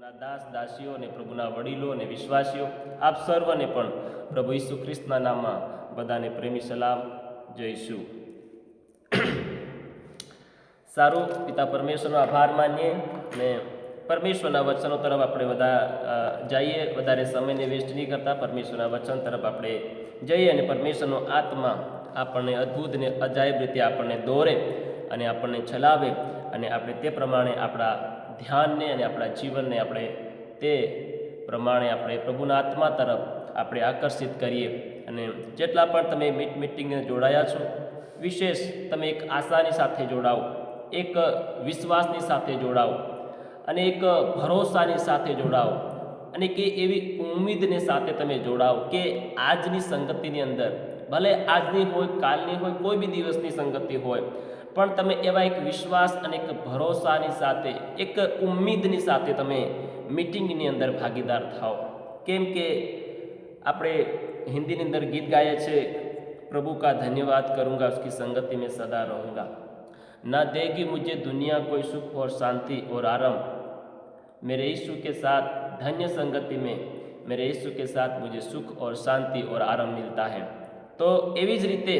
પ્રભુના દાસ દાસીઓ અને પ્રભુના વડીલો અને વિશ્વાસીઓ આપ સર્વને પણ પ્રભુ ઈસુ ખ્રિસ્તના નામમાં બધાને પ્રેમી સલામ જઈશું. સારું, પિતા પરમેશ્વરનો આભાર માનીએ અને પરમેશ્વરના વચનો તરફ આપણે બધા જઈએ. વધારે સમયને વેસ્ટ નહીં કરતા પરમેશ્વરના વચન તરફ આપણે જઈએ અને પરમેશ્વરનો આત્મા આપણને અદ્ભુત અને અજાયબ રીતે આપણને દોરે અને આપણને ચલાવે અને આપણે તે પ્રમાણે આપણા ધ્યાનને અને આપણા જીવનને આપણે તે પ્રમાણે આપણે પ્રભુના આત્મા તરફ આપણે આકર્ષિત કરીએ. અને જેટલા પણ તમે મીટિંગને જોડાયા છો, વિશેષ તમે એક આશાની સાથે જોડાઓ, એક વિશ્વાસની સાથે જોડાઓ અને એક ભરોસાની સાથે જોડાઓ અને કે એવી ઉમ્મીદની સાથે તમે જોડાઓ કે આજની સંગતિની અંદર, ભલે આજની હોય, કાલની હોય, કોઈ બી દિવસની સંગતિ હોય, પણ તમે એવા એક વિશ્વાસ અને એક ભરોસાની સાથે, એક ઉમ્મીદની સાથે તમે મીટિંગની અંદર ભાગીદાર થાઓ. કેમ કે આપણે હિન્દીની અંદર ગીત ગાઈએ છીએ, પ્રભુ કા ધન્યવાદ કरूँगा उसकी संगति में सदा रहूँगा, ना देगी मुझे दुनिया कोई सुख और शांति और आराम, मेरे यीशु के साथ धन्य संगति में मेरे यीशु के साथ मुझे सुख और शांति और आराम मिलता है. तो એવી જ રીતે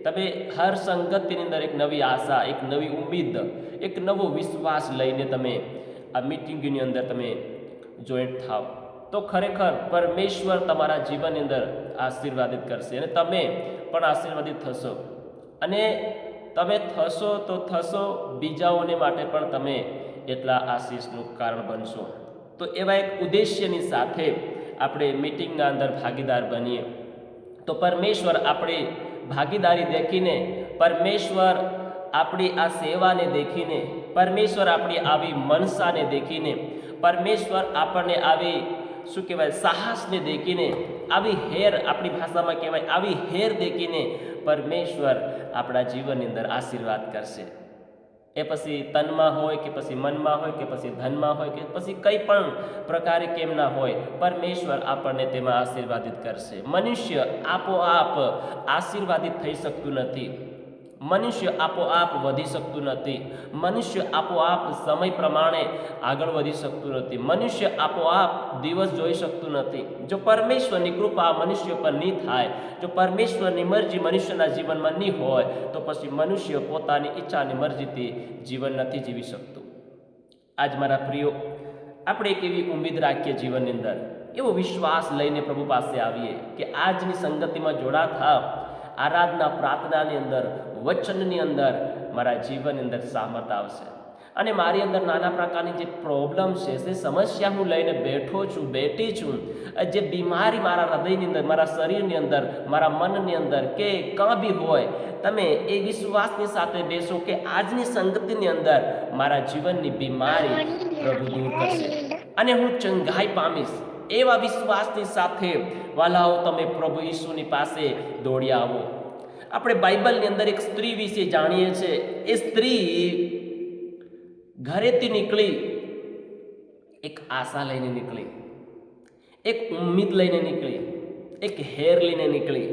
તમે હર સંગતિની અંદર એક નવી આશા, એક નવી ઉમ્મીદ, એક નવો વિશ્વાસ લઈને તમે આ મીટિંગની અંદર તમે જોઈન્ટ થાવ તો ખરેખર પરમેશ્વર તમારા જીવનની અંદર આશીર્વાદિત કરશે અને તમે પણ આશીર્વાદિત થશો. અને તમે થશો તો થશો, બીજાઓને માટે પણ તમે એટલા આશીષનું કારણ બનશો. તો એવા એક ઉદ્દેશ્યની સાથે આપણે મીટિંગના અંદર ભાગીદાર બનીએ તો પરમેશ્વર આપણી ભાગીદારી દેખીને, પરમેશ્વર આપણી આ સેવાને દેખીને, પરમેશ્વર આપણી આવી મનસાને દેખીને, પરમેશ્વર આપણને આવી શું કહેવાય સાહસને દેખીને, આવી હેર, આપણી ભાષામાં કહેવાય આવી હેર દેખીને પરમેશ્વર આપણા જીવનની અંદર આશીર્વાદ કરશે. એ પછી તનમાં હોય કે પછી મનમાં હોય કે પછી ધનમાં હોય કે પછી કંઈ પણ પ્રકારે કેમ ના હોય, પરમેશ્વર આપણને તેમાં આશીર્વાદિત કરશે. મનુષ્ય આપોઆપ આશીર્વાદિત થઈ શકતું નથી, મનુષ્ય આપોઆપ વધી શકતું નથી, મનુષ્ય આપોઆપ સમય પ્રમાણે આગળ વધી શકતું નથી, મનુષ્ય આપોઆપ દિવસ જોઈ શકતું નથી. જો પરમેશ્વરની કૃપા મનુષ્ય પર નહીં થાય, જો પરમેશ્વરની મરજી મનુષ્યના જીવનમાં નહીં હોય, તો પછી મનુષ્ય પોતાની ઈચ્છાની મરજીથી જીવન નથી જીવી શકતું. આજ મારા પ્રિયો, આપણે એક એવી ઉમ્મીદ રાખીએ જીવનની અંદર, એવો વિશ્વાસ લઈને પ્રભુ પાસે આવીએ કે આજની સંગતિમાં જોડા થાવ, આરાધના પ્રાર્થનાની અંદર, વચનની અંદર મારા જીવનની અંદર સામર્થ્ય આવશે. અને મારી અંદર નાના પ્રકારની જે પ્રોબ્લેમ છે, જે સમસ્યા હું લઈને બેઠો છું, બેઠી છું, જે બીમારી મારા હૃદયની અંદર, મારા શરીરની અંદર, મારા મનની અંદર કે કાં બી હોય, તમે એ વિશ્વાસની સાથે બેસો કે આજની સંગતિની અંદર મારા જીવનની બીમારી પ્રભુ દૂર કરશે અને હું ચંગાઈ પામીશ. એવા વિશ્વાસની સાથે વાલાઓ તમે પ્રભુ ઈસુની પાસે દોડી આવો. આપણે બાઇબલની અંદર એક સ્ત્રી વિશે જાણીએ છીએ. એ સ્ત્રી ઘરેથી નીકળી, એક આશા લઈને નીકળી, એક ઉમ્મીદ લઈને નીકળી, એક હેર લઈને નીકળી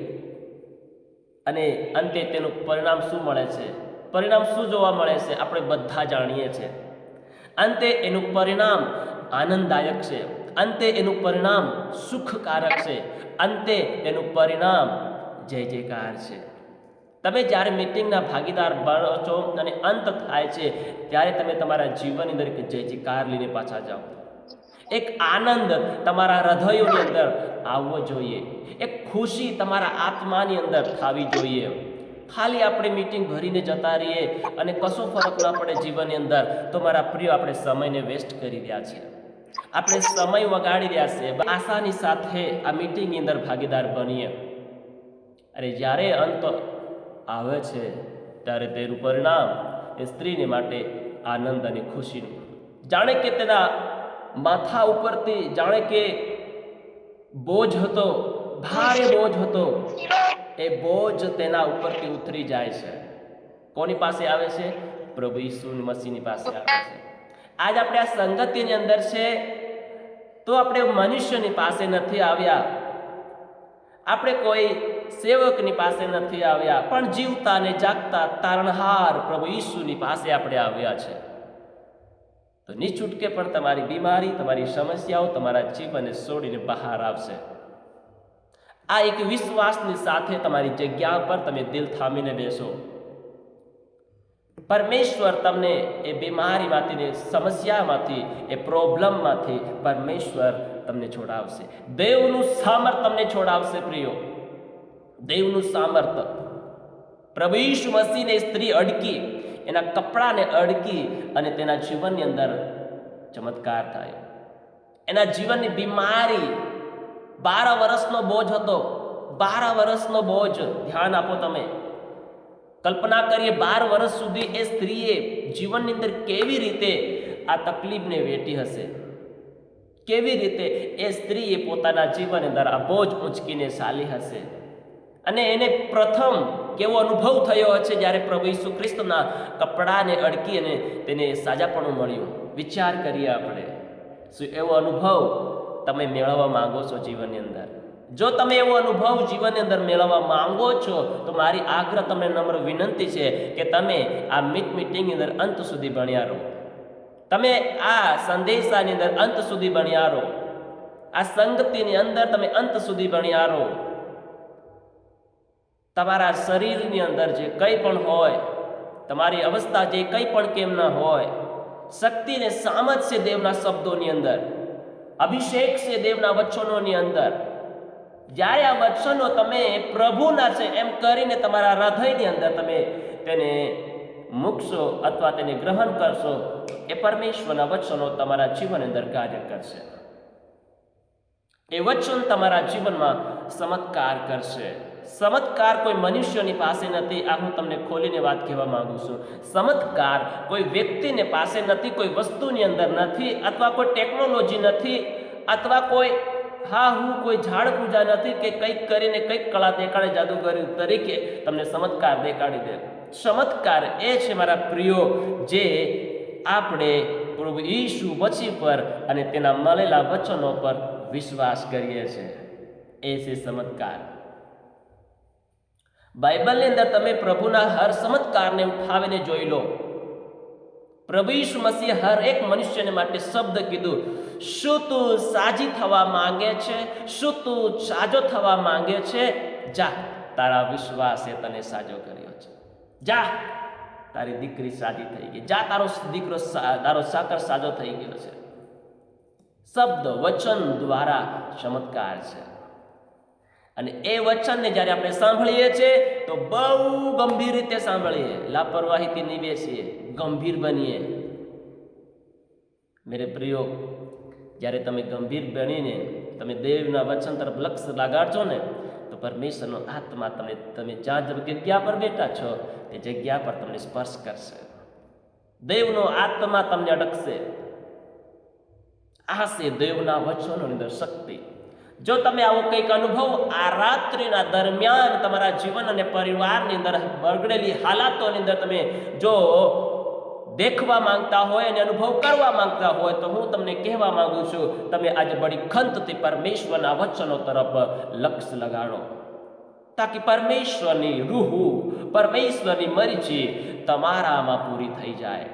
અને અંતે તેનું પરિણામ શું મળે છે? પરિણામ શું જોવા મળે છે? આપણે બધા જાણીએ છીએ. અંતે એનું પરિણામ આનંદદાયક છે, અંતે એનું પરિણામ સુખકારક છે, અંતે એનું પરિણામ જય જયકાર છે. તમે જ્યારે મીટિંગના ભાગીદાર બનો છો અને અંત થાય છે, ત્યારે તમે તમારા જીવનની અંદર એક જય જયકાર લઈને પાછા જાઓ. એક આનંદ તમારા હૃદયોની અંદર આવવો જોઈએ, એક ખુશી તમારા આત્માની અંદર થવી જોઈએ. ખાલી આપણે મીટિંગ ભરીને જતા રહીએ અને કશો ફરક ના પડે જીવનની અંદર, તો મારા પ્રિય આપણે સમયને વેસ્ટ કરી રહ્યા છીએ, આપણે સમય વગાડી રહ્યા છે. આશાની સાથે આ મીટિંગની અંદર ભાગીદાર બનીએ અને જ્યારે અંત આવે છે ત્યારે તેનું પરિણામ એ સ્ત્રીને માટે આનંદ અને ખુશીનું, જાણે કે તેના માથા ઉપરથી જાણે કે બોજ હતો, ભારે બોજ હતો, એ બોજ તેના ઉપરથી ઉતરી જાય છે. કોની પાસે આવે છે? પ્રભુ ઈસુ મસીહની પાસે આવે છે. આજ આપણે આ સંગતિની અંદર છે તો આપણે મનુષ્યની પાસે નથી આવ્યા, આપણે કોઈ સેવકની પાસે નથી આવ્યા, પણ જીવતા ને જાગતા તારણહાર પ્રભુ ઈસુની પાસે આપણે આવ્યા છે. તો નિછૂટકે પણ તમારી બીમારી, તમારી સમસ્યાઓ તમારા જીવનને છોડીને બહાર આવશે. આ એક વિશ્વાસની સાથે તમારી જગ્યા પર તમે દિલ થામીને બેસો. પરમેશ્વર તમને એ બીમારીમાંથી, સમસ્યામાંથી, એ પ્રોબ્લેમમાંથી પરમેશ્વર તમને છોડાવશે. દેવનું સામર્થ તમને છોડાવશે. પ્રિયો, દેવનું સામર્થ. પ્રભુ ઈસુ મસીહને સ્ત્રી અડકી, એના કપડાને અડકી અને તેના જીવનની અંદર ચમત્કાર થાય. એના જીવનની બીમારી 12 વર્ષનો બોજ હતો. 12 વર્ષનો બોજ. ધ્યાન આપો તમે. કલ્પના કરીએ 12 વર્ષ સુધી એ સ્ત્રીએ જીવનની અંદર કેવી રીતે આ તકલીફને વેઠી હશે. કેવી રીતે એ સ્ત્રીએ પોતાના જીવનની અંદર આ બોજ ઊંચકીને ચાલી હશે. અને એને પ્રથમ કેવો અનુભવ થયો હશે જ્યારે પ્રભુ ઈસુ ખ્રિસ્તના કપડાને અડકી અને તેને સાજાપણું મળ્યું. વિચાર કરીએ આપણે, શું એવો અનુભવ તમે મેળવવા માંગો છો જીવનની અંદર? જો તમે એવો અનુભવ જીવનની અંદર મેળવવા માંગો છો તો મારી આગ્રહ તમને નમ્ર વિનંતી છે કે તમે આ મીટિંગની અંદર અંત સુધી બન્યા રહો. તમે આ સંદેશાની અંદર અંત સુધી બન્યા રહો. આ સંગતિની અંદર તમે અંત સુધી બન્યા રહો. તમારા શરીરની અંદર જે કંઈ પણ હોય, તમારી અવસ્થા જે કંઈ પણ કેમ ન હોય, શક્તિ ને સામર્થ છે દેવના શબ્દોની અંદર, અભિષેક છે દેવના વચનોની અંદર. જ્યારે આ વચનો તમે પ્રભુના છે એમ કરીને તમારા હૃદયની અંદર તમે તેને મૂકશો અથવા તેને ગ્રહણ કરશો, એ પરમેશ્વરના વચનો તમારા જીવનની અંદર કાર્ય કરશે. એ વચન તમારા જીવનમાં ચમત્કાર કરશે. ચમત્કાર કોઈ મનુષ્યની પાસે નથી. આ હું તમને ખોલીને વાત કહેવા માંગુ છું. ચમત્કાર કોઈ વ્યક્તિને પાસે નથી, કોઈ વસ્તુની અંદર નથી, અથવા કોઈ ટેકનોલોજી નથી, અથવા કોઈ કોઈ ઝાડ પૂજા નથી કે કંઈક કરીને કંઈક કળા દેખાડે જાદુગરી તરીકે તમને ચમત્કાર દેખાડી દે. ચમત્કાર એ છે મારા પ્રિયો, જે આપણે પ્રભુ ઈસુ મસીહ પર અને તેના મળેલા વચનો પર વિશ્વાસ કરીએ છીએ. એ છે ચમત્કાર. બાઇબલની અંદર તમે પ્રભુના હર ચમત્કારને ઉઠાવીને જોઈ લો. પ્રભુ ઈસુ મસીહે હર એક મનુષ્યને માટે શબ્દ કીધું, શું તું સાજી થવા માંગે છે? શું તું સાજો થવા માંગે છે? જા, તારા વિશ્વાસે તને સાજો કર્યો છે. જા, તારી દીકરી સાજી થઈ ગઈ. જા, તારો દીકરો, તારો સાકર સાજો થઈ ગયો છે. શબ્દ વચન દ્વારા ચમત્કાર છે. અને એ વચનને જ્યારે આપણે સાંભળીએ છીએ તો બહુ ગંભીર રીતે સાંભળીએ, લાપરવાહીથી નહીં બેસીએ, ગંભીર બનીએ. મેરે પ્રિયો, જ્યારે તમે ગંભીર બનીને તમે દેવના વચન તરફ લક્ષ્ય લગાડજો ને, તો પરમેશ્વરનો આત્મા તમે જ્યાં જગ્યા પર બેઠા છો તે જગ્યા પર તમને સ્પર્શ કરશે. દેવનો આત્મા તમને અડકશે. આ છે દેવના વચનોની અંદર શક્તિ. જો તમે આવો કંઈક અનુભવ આ રાત્રિના દરમિયાન તમારા જીવન અને પરિવારની અંદર બગડેલી હાલાતોની અંદર તમે જો દેખવા માંગતા હોય અને અનુભવ કરવા માંગતા હોય, તો હું તમને કહેવા માંગુ છું, તમે આજે બડી ખંતથી પરમેશ્વરના વચનો તરફ લક્ષ્ય લગાડો, તાકી પરમેશ્વરની રૂહ, પરમેશ્વરની મરજી તમારામાં પૂરી થઈ જાય.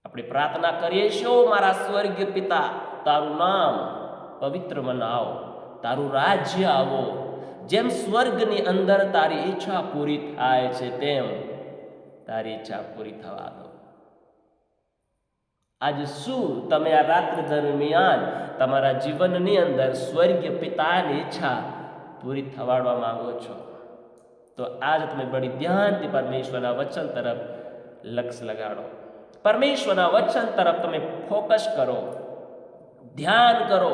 આપણે પ્રાર્થના કરીએ છીએ, મારા સ્વર્ગીય પિતા, તારું નામ પવિત્ર મનાવ, તારું રાજ્ય આવો, જેમ સ્વર્ગની અંદર તારી ઈચ્છા પૂરી થાય છે તેમ તારી ઈચ્છા પૂરી થવા દો. આજે શું તમે આ રાત્રિ દરમિયાન તમારા જીવનની અંદર સ્વર્ગીય પિતાની ઈચ્છા પૂરી થવાડવા માંગો છો? તો આજ તમે બડી ધ્યાનથી પરમેશ્વરના વચન તરફ લક્ષ્ય લગાડો. પરમેશ્વરના વચન તરફ તમે ફોકસ કરો, ધ્યાન કરો.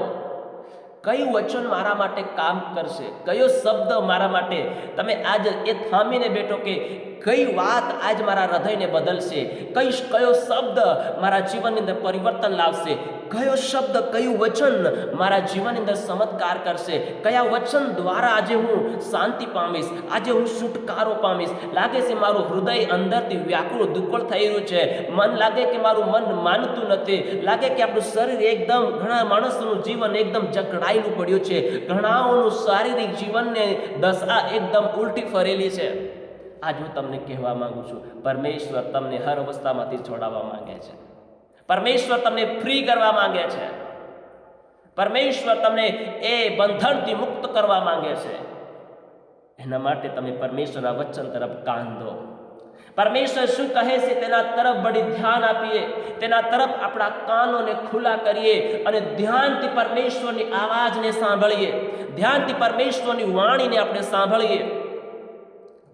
કયું વચન મારા માટે કામ કરશે? કયો શબ્દ મારા માટે? તમે આજ એ થામીને બેઠો કે કઈ વાત આજ મારા હૃદયને બદલશે? કયો શબ્દ મારા જીવનની અંદર પરિવર્તન લાવશે? કયો શબ્દ, કયું વચન મારા જીવનની અંદર ચમત્કાર કરશે? કયા વચન દ્વારા આજે હું શાંતિ પામીશ, આજે હું છુટકારો પામીશ? લાગે છે મારું હૃદય અંદરથી વ્યાકુળ દુકળ થઈ રહ્યું છે. મન લાગે કે મારું મન માનતું નથી. લાગે કે આપણું શરીર એકદમ, ઘણા માણસોનું જીવન એકદમ જકડાયેલું પડ્યું છે. ઘણાઓનું શારીરિક જીવનને દશા એકદમ ઉલટી ફરેલી છે. આજ હું તમને કહેવા માંગુ છું, પરમેશ્વર તમને હર અવસ્થામાંથી છોડાવવા માંગે છે. પરમેશ્વર તમને ફ્રી કરવા માંગે છે. પરમેશ્વર તમને એ બંધનથી મુક્ત કરવા માંગે છે. એના માટે તમે પરમેશ્વરના વચન તરફ કાન દો. પરમેશ્વર શું કહે છે તેના તરફ બડી ધ્યાન આપીએ, તેના તરફ આપણા કાનોને ખુલ્લા કરીએ અને ધ્યાનથી પરમેશ્વરની આવાજને સાંભળીએ, ધ્યાનથી પરમેશ્વરની વાણીને આપણે સાંભળીએ.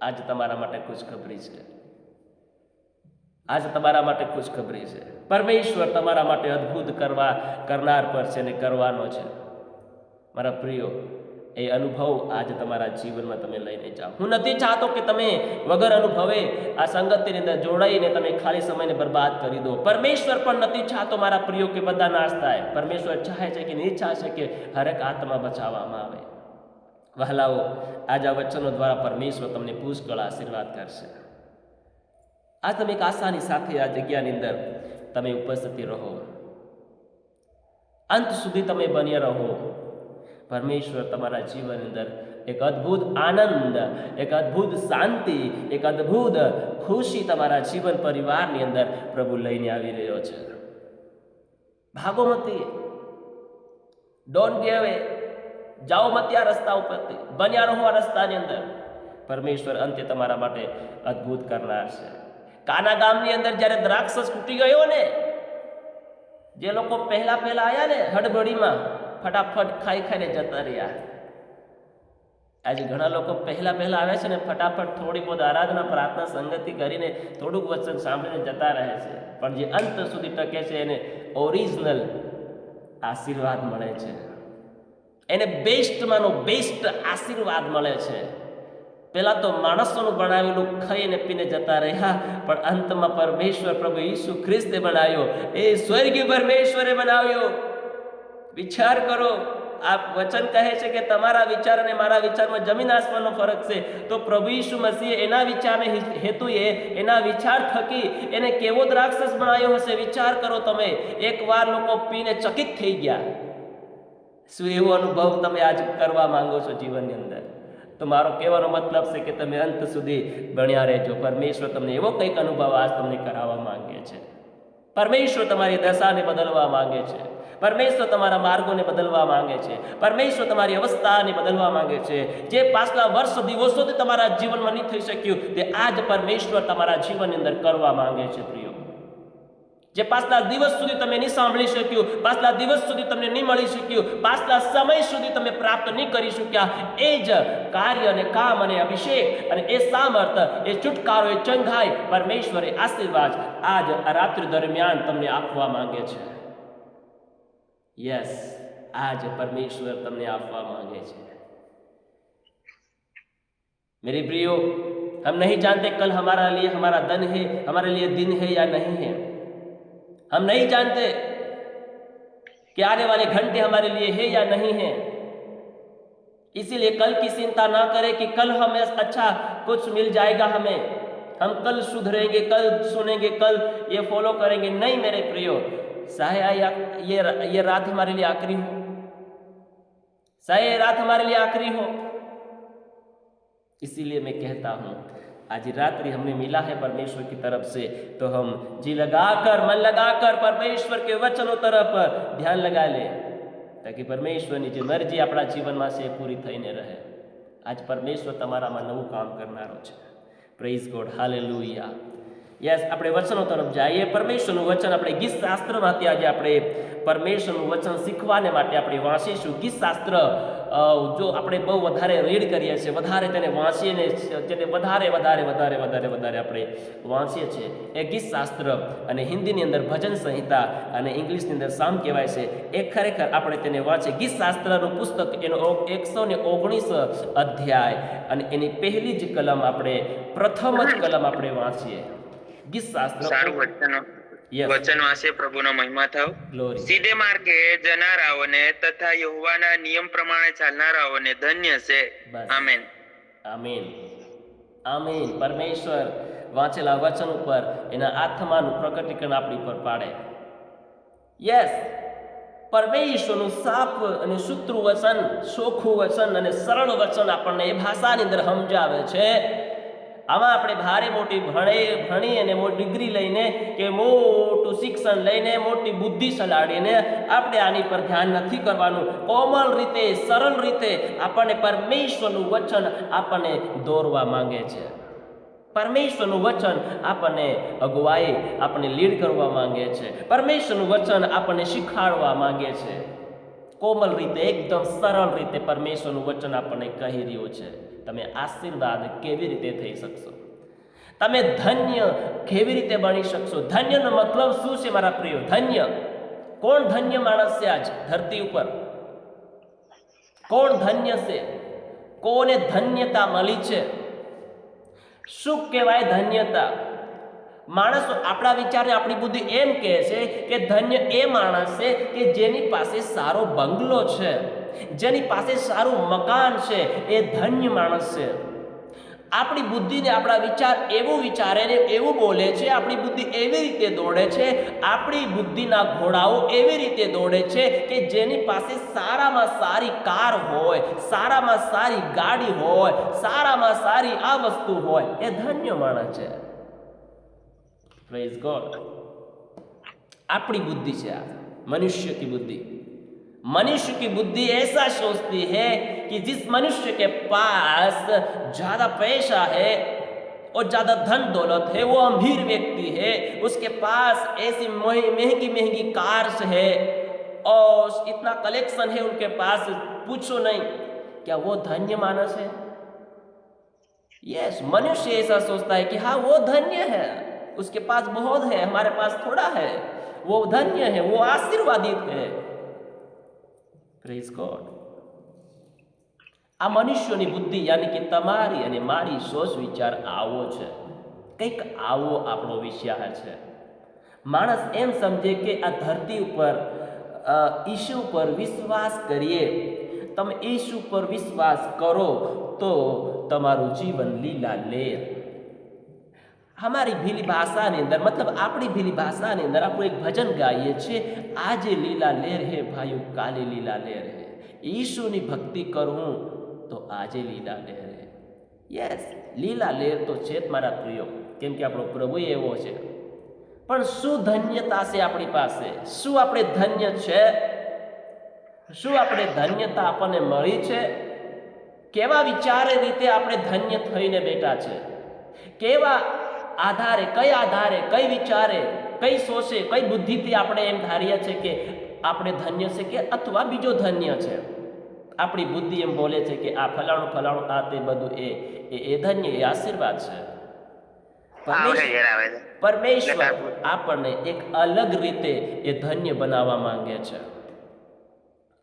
આજ તમારા માટે ખુશખબરી છે. આજ તમારા માટે ખુશખબરી છે. પરમેશ્વર તમારા માટે અદ્ભુત કરનાર પર છે અને કરવાનો છે. મારા પ્રિયો, એ અનુભવ આજે તમારા જીવનમાં તમે લઈને જાઓ. હું નથી ચાહતો કે તમે વગર અનુભવે આ સંગતિની અંદર જોડાઈને તમે ખાલી સમયને બરબાદ કરી દો. પરમેશ્વર પણ નથી ચાહતો મારા પ્રિયો કે બધા નાશ થાય. પરમેશ્વર ચાહે છે કે ઈચ્છા છે કે હરેક આત્મા બચાવવામાં આવે. વહાલાઓ, આજ આ વચનો દ્વારા પરમેશ્વર તમને પુષ્કળ આશીર્વાદ કરશે. આ તમે એક આશાની સાથે આ જગ્યાની અંદર તમે ઉપસ્થિત રહો, અંત સુધી તમે બન્યા રહો. પરમેશ્વર તમારા જીવનની અંદર એક અદ્ભુત આનંદ, એક અદ્ભુત શાંતિ, એક અદ્ભુત ખુશી તમારા જીવન પરિવારની અંદર પ્રભુ લઈને આવી રહ્યો છે. ભાગો મતી, ડોન્ટ ગિવ અવે, જાઓ મત આ રસ્તા ઉપરથી, બન્યા રહો આ રસ્તાની અંદર. પરમેશ્વર અંતે તમારા માટે અદ્ભુત કરનાર છે. કાના ગામની અંદર જ્યારે દ્રાક્ષરસ તૂટી ગયો ને, જે લોકો પહેલા આવ્યા ને હડબડીમાં, ફટાફટ ખાઈને જતા રહ્યા. આજે ઘણા લોકો પહેલા આવ્યા છે ને, ફટાફટ થોડી બહુ આરાધના પ્રાર્થના સંગતિ કરીને થોડુંક વચન સાંભળીને જતા રહે છે. પણ જે અંત સુધી ટકે છે એને ઓરિજિનલ આશીર્વાદ મળે છે, એને બેસ્ટમાંનો બેસ્ટ આશીર્વાદ મળે છે. પહેલા તો માણસોનું બનાવેલું ખાઈને પીને જતા રહ્યા, પણ અંતમાં પરમેશ્વર પ્રભુ ઈસુ ખ્રિસ્તે બનાવ્યો, એ સ્વર્ગીય પરમેશ્વરે બનાવ્યો. વિચાર કરો, આ વચન કહે છે કે તમારા વિચાર અને મારા વિચારમાં જમીન આસમાનનો ફરક છે. તો પ્રભુ ઈસુ મસીહે એના વિચારને હેતુએ, એના વિચાર થકી એને કેવો દ્રાક્ષરસ બનાવ્યો હશે. વિચાર કરો તમે. એકવાર લોકો પીને ચકિત થઈ ગયા. શું એવો અનુભવ તમે આજ કરવા માંગો છો જીવનની અંદર? તો મારો કહેવાનો મતલબ છે કે તમે અંત સુધી બન્યા રહેજો. પરમેશ્વર તમને એવો કંઈક અનુભવ આજ તમને કરાવવા માંગે છે. પરમેશ્વર તમારી દશાને બદલવા માંગે છે. પરમેશ્વર તમારા માર્ગોને બદલવા માંગે છે. પરમેશ્વર તમારી અવસ્થાને બદલવા માંગે છે. જે પાછલા વર્ષ દિવસોથી તમારા જીવનમાં નહીં થઈ શક્યું, તે આજ પરમેશ્વર તમારા જીવનની અંદર કરવા માંગે છે. પ્રિયો, જે પાછલા દિવસ સુધી તમે નહીં સાંભળી શક્યું, પાછલા દિવસ સુધી તમને નહીં મળી શક્યું, પાછલા સમય સુધી તમે પ્રાપ્ત નહીં કરી શક્યા, એ જ કાર્ય અને કામ અને અભિષેક અને એ સામર્થ, એ છુટકારો, એ ચંગાઈ, પરમેશ્વરે આશીર્વાદ આજ આ રાત્રિ દરમિયાન તમને આપવા માંગે છે. યસ, આજ પરમેશ્વર તમને આપવા માંગે છે. मेरे प्रियो, हम नहीं जानते कल हमारा लिए हमारा दिन है, हमारे लिए दिन है या नहीं है. हम नहीं जानते कि आने वाले घंटे हमारे लिए है या नहीं है. इसीलिए कल की चिंता ना करें कि कल हमें अच्छा कुछ मिल जाएगा, हमें हम कल सुधरेंगे, कल सुनेंगे, कल ये फॉलो करेंगे. नहीं मेरे प्रियो, शायद ये रात हमारे लिए आखिरी हो, शायद ये रात हमारे लिए आखिरी हो. इसीलिए मैं कहता हूँ, आज रात्रि हमें मिला है परमेश्वर की तरफ से, तो हम जी लगाकर, मन लगाकर परमेश्वर के वचनों तरफ ध्यान लगा ले, ताकि परमेश्वરની જે મરજી આપણા જીવનમાં છે પૂરી થઈને રહે. આજ પરમેશ્વર તમારામાં નવું કામ કરનારો છે. Praise God, hallelujah. યસ, આપણે વચનો તરફ જઈએ. પરમેશ્વરનું વચન આપણે ગીત શાસ્ત્રમાંથી આજે આપણે પરમેશ્વરનું વચન શીખવાને માટે આપણે વાંચીશું. ગીત શાસ્ત્ર જો આપણે બહુ વધારે રીડ કરીએ છીએ, વધારે તેને વાંચીને તેને વધારે આપણે વાંચીએ છીએ. એ ગીત શાસ્ત્ર અને હિન્દીની અંદર ભજન સંહિતા અને ઇંગ્લિશની અંદર સામ કહેવાય છે. એ ખરેખર આપણે તેને વાંચીએ. ગીત શાસ્ત્રનું પુસ્તક એનો 119 અધ્યાય અને એની પહેલી જ કલમ આપણે, પ્રથમ જ કલમ આપણે વાંચીએ. ગીત શાસ્ત્ર સારું વચન વાંચે. પ્રભુનો મહિમા થાવ. સીધે માર્ગે જનારાઓને તથા યહોવાના નિયમ પ્રમાણે ચાલનારાઓને ધન્ય છે. આમેન, આમીન, આમીન. પરમેશ્વર વાંચેલા વચન ઉપર એના આત્માનું પ્રકટીકરણ આપણી પર પાડે. યસ, પરમેશ્વરનું સાફ અને સૂત્રું વચન, ચોખ્ખું વચન અને સરળ વચન આપણને એ ભાષાની અંદર સમજાવે છે આમાં આપણે ભારે મોટી ભણી અને મોટી ડિગ્રી લઈને કે મોટું શિક્ષણ લઈને મોટી બુદ્ધિ સલાડીને આપણે આની પર ધ્યાન નથી કરવાનું. કોમળ રીતે, સરળ રીતે આપણને પરમેશ્વરનું વચન આપણને દોરવા માંગે છે. પરમેશ્વરનું વચન આપણને અગુવાઈ, આપણને લીડ કરવા માંગે છે. પરમેશ્વરનું વચન આપણને શીખવાડવા માંગે છે. કોમળ રીતે, એકદમ સરળ રીતે પરમેશ્વરનું વચન આપણને કહી રહ્યું છે. તમે આશીર્વાદ કેવી રીતે થઈ શકશો? તમે ધન્ય કેવી રીતે બની શકશો? ધન્યનો મતલબ શું છે મારા પ્રિયો? ધન્ય, કોણ ધન્ય માણસ છે આજ ધરતી ઉપર? કોણ ધન્ય છે? કોને ધન્યતા મળી છે? શું કહેવાય ધન્યતા? માણસો આપણા વિચારને, આપણી બુદ્ધિ એમ કહે છે કે ધન્ય એ માણસ છે કે જેની પાસે સારો બંગલો છે, જેની પાસે સારું મકાન છે, એ ધન્ય માણસ છે. આપણી બુદ્ધિને આપણા વિચાર એવું વિચારે ને એવું બોલે છે, આપણી બુદ્ધિ એવી રીતે દોડે છે, આપણી બુદ્ધિના ઘોડાઓ એવી રીતે દોડે છે કે જેની પાસે સારામાં સારી કાર હોય, સારામાં સારી ગાડી હોય, સારામાં સારી આ વસ્તુ હોય, એ ધન્ય માણસ છે. Praise God. अपनी बुद्धि से मनुष्य की बुद्धि, मनुष्य की बुद्धि ऐसा सोचती है कि जिस मनुष्य के पास ज्यादा पैसा है और ज्यादा धन दौलत है, वो अमीर व्यक्ति है, उसके पास ऐसी महंगी महंगी कार्स है और इतना कलेक्शन है उनके पास, पूछो नहीं, क्या वो धन्य मानस है? यस, मनुष्य ऐसा सोचता है कि हाँ वो धन्य है, उसके पास बहुत है, हमारे पास थोड़ा है, वो धन्य है, वो आशीर्वादित है. Praise God. આ મનુષ્યોની બુદ્ધિ યાની કે તમારી અને મારી સોચ વિચાર આવો છે, કંઈક આવો આપણો વિચાર છે. માણસ એમ સમજે કે આ ધરતી ઉપર ઈસુ પર વિશ્વાસ કરીએ, તમે ઈસુ પર વિશ્વાસ કરો તો તમારું જીવન લીલા લેર. हमारी भीली भाषा ने अंदर, मतलब अपनी भीली भाषा ने अंदर आप एक भजन गाइए छे, आज लीला लेर है भाइयों, काले लीला लेर है. ईशु ની ભક્તિ કરું તો આજે લીલા લેર है. યસ, લીલા લેર તો છે જ મારા પ્રિયો, કેમ કે આપણો પ્રભુ એવો છે. પણ શું ધન્યતા છે આપણી પાસે? શું આપણે ધન્ય છે? શું આપણે ધન્યતા આપણને મળી છે? કેવા વિચારે રીતે આપણે ધન્ય થઈને બેઠા છે? કેવા આધારે, કઈ આધારે, કઈ વિચારે, કઈ સોચે, કઈ બુદ્ધિથી આપણે એમ ધારીએ છે કે આપણે ધન્ય છે કે અથવા બીજો ધન્ય છે? આપણી બુદ્ધિ એમ બોલે છે કે આ ફલાણું ફલાણું, આ તે બધું એ ધન્ય, એ આશીર્વાદ છે. પરમેશ્વર આપણને એક અલગ રીતે એ ધન્ય બનાવવા માંગે છે.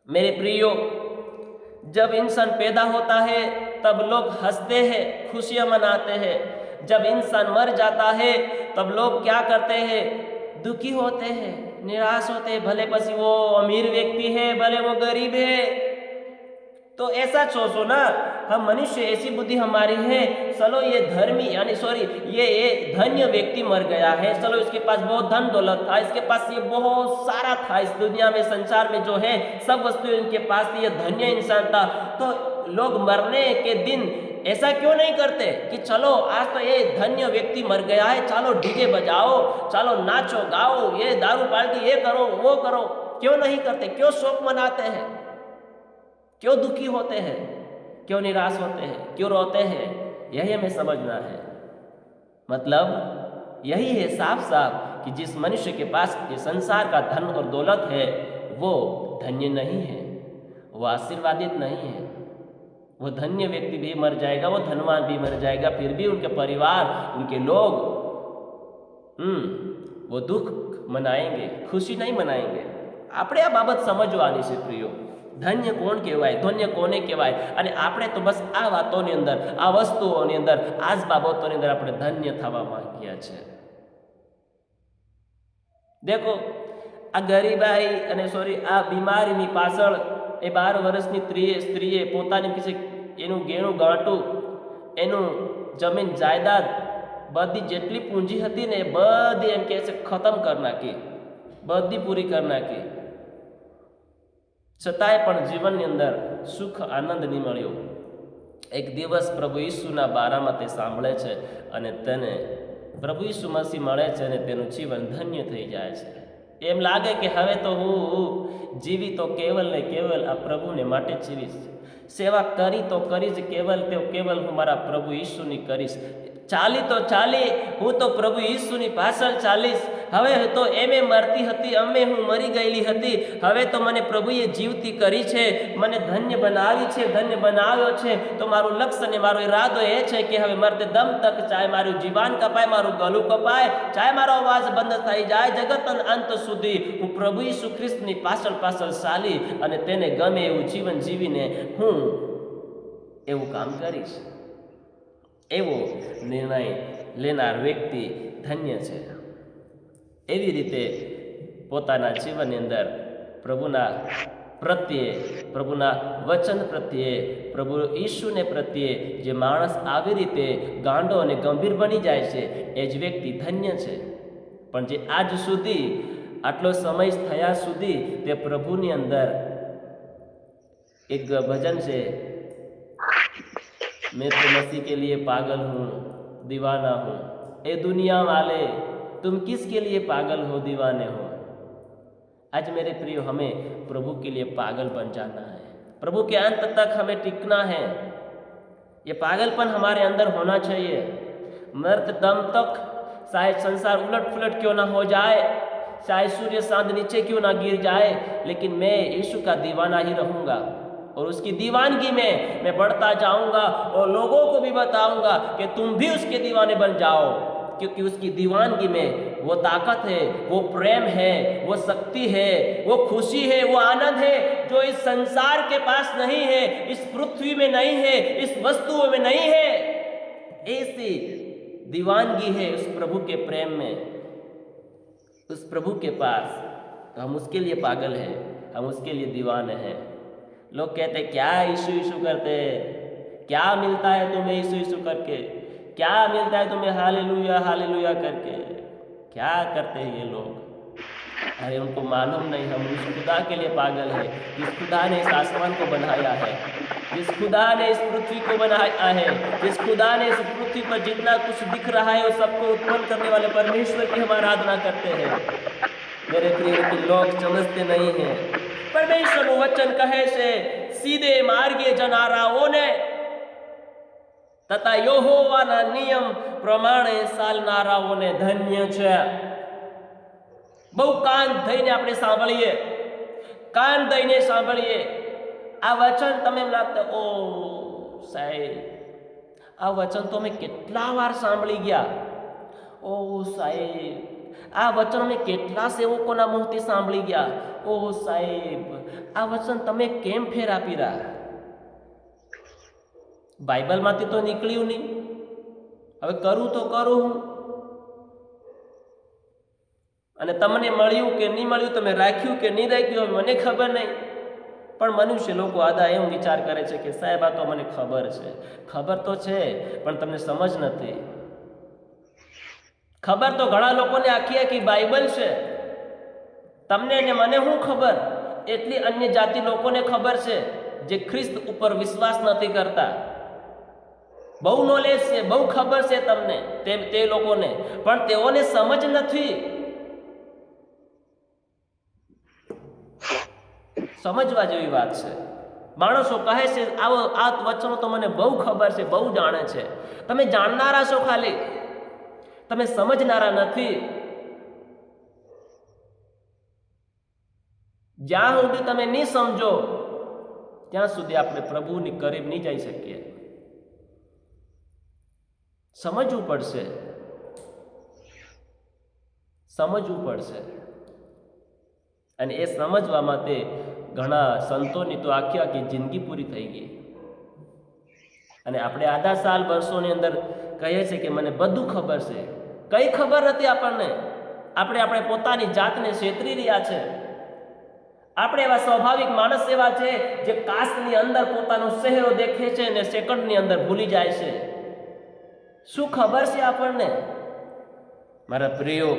मेरे प्रियो, जब इंसान पैदा होता है तब लोग हंसते हैं, खुशियां मनाते हैं. जब इंसान मर जाता है तब लोग क्या करते हैं? दुखी होते हैं, निराश होते हैं. भले पसी वो अमीर व्यक्ति है, भले वो गरीब है. तो ऐसा सोचो ना, हम मनुष्य, ऐसी बुद्धि हमारी है, चलो ये धर्मी यानी सॉरी ये धन्य व्यक्ति मर गया है, चलो इसके पास बहुत धन दौलत था, इसके पास ये बहुत सारा था, इस दुनिया में संसार में जो है सब वस्तुएं इनके पास थी, ये धन्य इंसान था. तो लोग मरने के दिन ऐसा क्यों नहीं करते कि चलो आज तो ये धन्य व्यक्ति मर गया है, चलो डीजे बजाओ, चलो नाचो गाओ, ये दारू पार्टी, ये करो वो करो? क्यों नहीं करते? क्यों शोक मनाते हैं? क्यों दुखी होते हैं? क्यों निराश होते हैं? क्यों रोते हैं? यही हमें समझना है. मतलब यही है साफ साफ कि जिस मनुष्य के पास ये संसार का धन और दौलत है वो धन्य नहीं है, वो आशीर्वादित नहीं है. वो धन्य व्यक्ति भी मर जाएगा, वो धनवान भी मर जाएगा, फिर भी उनके परिवार, उनके लोग वो दुख मनाएंगे, खुशी नहीं मनाएंगे. આપણે આ બાબત સમજવાની છે પ્રિયો. ધન્ય કોણ કહેવાય, ધન્ય કોને કહેવાય? અને આપણે તો બસ આ વાતોની અંદર, આ વસ્તુઓની અંદર, આ જ બાબતોની અંદર આપણે ધન્ય થવા માંગ્યા છે. દેખો, આ ગરીબાઈ અને સોરી આ બીમારીની પાછળ એ 12 વર્ષની સ્ત્રીએ પોતાની પીછે એનું ગેણું ગાંઠું, એનું જમીન જાયદાદ, બધી જેટલી પૂંજી હતી ને એ બધી એમ કહે છે ખતમ કરી નાખી, બધી પૂરી કરી નાખી. છતાંય પણ જીવનની અંદર સુખ આનંદ નહીં મળ્યો. એક દિવસ પ્રભુ ઈસુના બારામાં તે સાંભળે છે અને તેને પ્રભુ ઈસુ મસીહ મળે છે અને તેનું જીવન ધન્ય થઈ જાય છે. એમ લાગે કે હવે તો હું જીવી તો કેવલ ને કેવલ આ પ્રભુને માટે જીવીશ, સેવા કરી તો કરીશ કેવલ તે કેવલ હું મારા પ્રભુ ઈસુની કરીશ, ચાલી તો ચાલી હું તો પ્રભુ ઈસુની પાછળ ચાલીશ. હવે તો એમે મરતી હતી, અમે હું મરી ગયેલી હતી, હવે તો મને પ્રભુએ જીવતી કરી છે, મને ધન્ય બનાવી છે, ધન્ય બનાવ્યો છે. તો મારું લક્ષ્ય અને મારો ઈરાદો એ છે કે હવે મરતે દમ તક ચાહે મારું જીવાન કપાય, મારું ગળું કપાય, ચાહે મારો અવાજ બંધ થઈ જાય, જગતના અંત સુધી હું પ્રભુ ઈસુ ખ્રિસ્તની પાછળ પાછળ ચાલી અને તેને ગમે એવું જીવન જીવીને હું એવું કામ કરીશ. એવો નિર્ણય લેનાર વ્યક્તિ ધન્ય છે. એવી રીતે પોતાના જીવનની અંદર પ્રભુના પ્રત્યે, પ્રભુના વચન પ્રત્યે, પ્રભુ ઈસુને પ્રત્યે જે માણસ આવી રીતે ગાંડો અને ગંભીર બની જાય છે એ જ વ્યક્તિ ધન્ય છે. પણ જે આજ સુધી આટલો સમય થયા સુધી તે પ્રભુની અંદર એક ભજન છે, मैं तो मसीह के लिए पागल हूँ दीवाना हूँ, ए दुनिया वाले तुम किसके लिए पागल हो दीवाने हो. आज मेरे प्रिय हमें प्रभु के लिए पागल बन जाना है, प्रभु के अंत तक हमें टिकना है. ये पागलपन हमारे अंदर होना चाहिए. मर्द दम तक चाहे संसार उलट पुलट क्यों ना हो जाए, चाहे सूर्य चांद नीचे क्यों ना गिर जाए, लेकिन मैं यीशु का दीवाना ही रहूँगा और उसकी दीवानगी में मैं बढ़ता जाऊंगा और लोगों को भी बताऊंगा कि तुम भी उसके दीवाने बन जाओ, क्योंकि उसकी दीवानगी में वो ताकत है, वो प्रेम है, वो शक्ति है, वो खुशी है, वो आनंद है जो इस संसार के पास नहीं है, इस पृथ्वी में नहीं है, इस वस्तुओं में नहीं है. ऐसी दीवानगी है उस प्रभु के प्रेम में, उस प्रभु के पास. तो हम उसके लिए पागल हैं, हम उसके लिए दीवाने हैं. लोग कहते क्या यीशु यीशु करते, क्या मिलता है तुम्हें यीशु यीशु करके, क्या मिलता है तुम्हें हालेलुया हालेलुया करके, क्या करते हैं ये लोग. अरे उनको मालूम नहीं हम उस खुदा के लिए पागल है जिस खुदा ने इस आसमान को बनाया है, जिस खुदा ने इस पृथ्वी को बनाया है, जिस खुदा ने इस पृथ्वी पर जितना कुछ दिख रहा है वो सबको उत्पन्न करने वाले परमेश्वर की हम आराधना करते हैं. मेरे प्रिय की लोग समझते नहीं हैं. પરમેશ્વરનું વચન કહે છે સીધે માર્ગે જનારાઓને તથા યહોવાના નિયમ પ્રમાણે ચાલનારાઓને ધન્ય છે. બહુ કાન થઈને આપણે સાંભળીએ, કાન દઈને સાંભળીએ આ વચન. તમે એમ લાગતા ઓ સાહેબ આ વચન તો અમે કેટલા વાર સાંભળી ગયા, ઓ સાહેબ આ વચન અમે કેટલા સેવકોના મુખથી સાંભળી ગયા, ઓ સાહેબ આ વચન તમે કેમ ફેર આપી રહ્યા. બાઇબલમાંથી તો નીકળ્યું નહીં, હવે કરું તો કરું હું. અને તમને મળ્યું કે નહીં મળ્યું, તમે રાખ્યું કે નહીં રાખ્યું હવે મને ખબર નહીં. પણ મનુષ્ય લોકો આદા એમ વિચાર કરે છે કે સાહેબ આ તો મને ખબર છે. ખબર તો છે પણ તમને સમજ નથી. ખબર તો ઘણા લોકોને આખી આખી બાઇબલ છે, તમને ને મને શું ખબર. એટલી અન્ય જાતિ લોકોને ખબર છે જે ખ્રિસ્ત ઉપર વિશ્વાસ નથી કરતા. બહુ નોલેજ છે, બહુ ખબર છે તમને તે લોકોને, પણ તેઓને સમજ નથી. સમજવા જેવી વાત છે. માણસો કહે છે આવો આ વચનો તો મને બહુ ખબર છે, બહુ જાણે છે. તમે જાણનારા છો ખાલી, તમે સમજનારા નથી. જ્યાં સુધી તમે નહીં સમજો ત્યાં સુધી આપણે પ્રભુની કરીબ નહીં જઈ શકીએ. સમજવું પડશે, સમજવું પડશે. અને એ સમજવા માટે ઘણા સંતોની તો આખી આખી જિંદગી પૂરી થઈ ગઈ. અને આપણે આધા સાલ વર્ષોની અંદર કહીએ છીએ કે મને બધું ખબર છે. કઈ ખબર નથી આપણને. આપણે પોતાની જાતને છેતરી રહ્યા છે. આપણે એવા સ્વાભાવિક માણસ એવા છે જે કાચની અંદર પોતાનો ચહેરો દેખે છે અને સેકન્ડની અંદર ભૂલી જાય છે. શું ખબર છે આપણને? મારા પ્રિયો,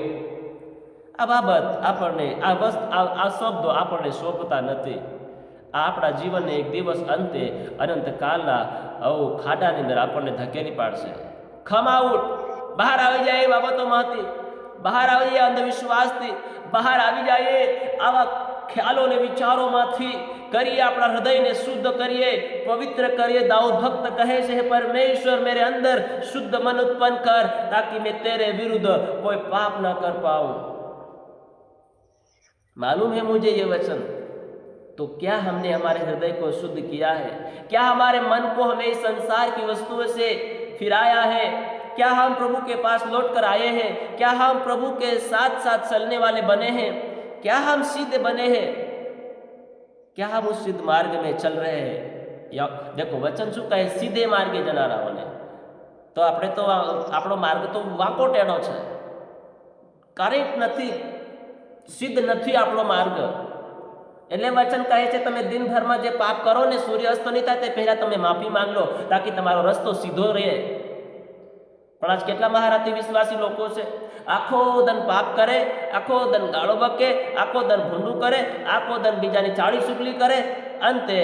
આ બાબત આપણને આ શબ્દો આપણને સોંપતા નથી. આ આપણા જીવનને એક દિવસ અંતે અનંતકાલના ખાડાની અંદર આપણને ધકેલી પાડશે. કમ આઉટ, બહાર આવી જાય એ બાબતોમાંથી, બહાર આવી જાય અંધવિશ્વાસથી, બહાર આવી જાય આવા ખ્યાલો અને વિચારોમાંથી, કરીએ આપણા હૃદયને શુદ્ધ કરીએ, પવિત્ર કરીએ. દાऊद ભક્ત કહે છે, હે પરમેશ્વર મેરે અંદર શુદ્ધ મન उत्पन्न कर ताकि मैं तेरे विरुद्ध कोई पाप न कर पाऊं. मालूम है मुझे ये वचन. तो क्या हमने हमारे हृदय को शुद्ध किया है? क्या हमारे मन को हमें इस संसार की वस्तुओं से फिराया है? क्या हम प्रभु के पास लौट कर आए हैं? क्या हम प्रभु के साथ साथ चलने वाले बने हैं? क्या हम सीधे बने हैं? क्या हम उस सिद्ध मार्ग में चल रहे हैं? या देखो वचन શું કહે? સીધે માર્ગે જનારાઓને. તો આપણે તો આપણો માર્ગ તો વાંકો ટેઢો છે, કરેક્ટ નથી, સિદ્ધ નથી આપણો માર્ગ. એટલે વચન કહે છે તમે દિનભરમાં જે પાપ કરો ને, સૂર્ય અસ્ત નહીં થાય તે પહેલા તમે માફી માંગ લો તાકી તમારો રસ્તો સીધો રહે. પણ આજ કેટલા મહારાથી વિશ્વાસી લોકો છે, આખો દન પાપ કરે, આખો દન ગાળો બકે, આખો દન ભૂંડું કરે, આખો દન બીજાની ચાળી ચૂકલી કરે, અંતે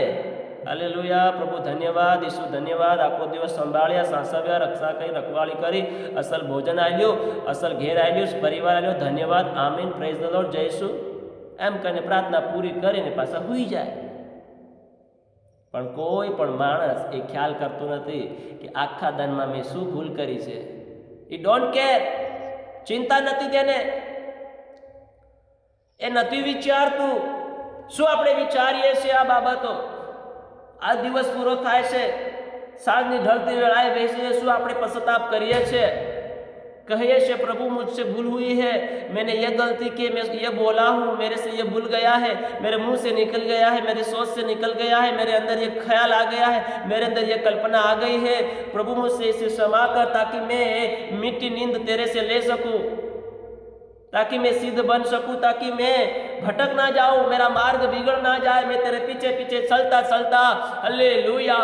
હાલેલુયા પ્રભુ ધન્યવાદ, ઈસુ ધન્યવાદ, આખો દિવસ સંભાળ્યા, સાસવ્યા, રક્ષા કરી, રખવાળી કરી, અસલ ભોજન આલ્યું, અસલ ઘેર આલ્યું, પરિવાર આલ્યો, ધન્યવાદ, આમીન, પ્રેઝ ધ લોર્ડ, જય ઈસુ એમ કરીને પ્રાર્થના પૂરી કરીને પાછા હુઈ જાય. પણ કોઈ પણ માણસ એ ખ્યાલ કરતો નથી કે આખા દનમાં મેં શું ભૂલ કરી છે. ઈ ડોન્ટ કેર, ચિંતા નથી તેને, એ નથી વિચારતું. શું આપણે વિચારીએ છીએ આ બાબતો? આ દિવસ પૂરો થાય છે, સાંજની ઢળતી વેળાએ બેસીને શું આપણે પશ્ચાતાપ કરીએ છીએ? कहिए से प्रभु मुझसे भूल हुई है, मैंने ये गलती की, मैं ये बोला हूँ, मेरे से ये भूल गया है, मेरे मुंह से निकल गया है, मेरी सोच से निकल गया है, मेरे अंदर ये ख्याल आ गया है, मेरे अंदर ये कल्पना आ गई है. प्रभु मुझसे इसे क्षमा कर ताकि मैं मीठी नींद तेरे से ले सकूँ, ताकि मैं सिद्ध बन सकूँ, ताकि मैं भटक ना जाऊँ, मेरा मार्ग बिगड़ ना जाए, मैं तेरे पीछे पीछे चलता चलता हालेलुया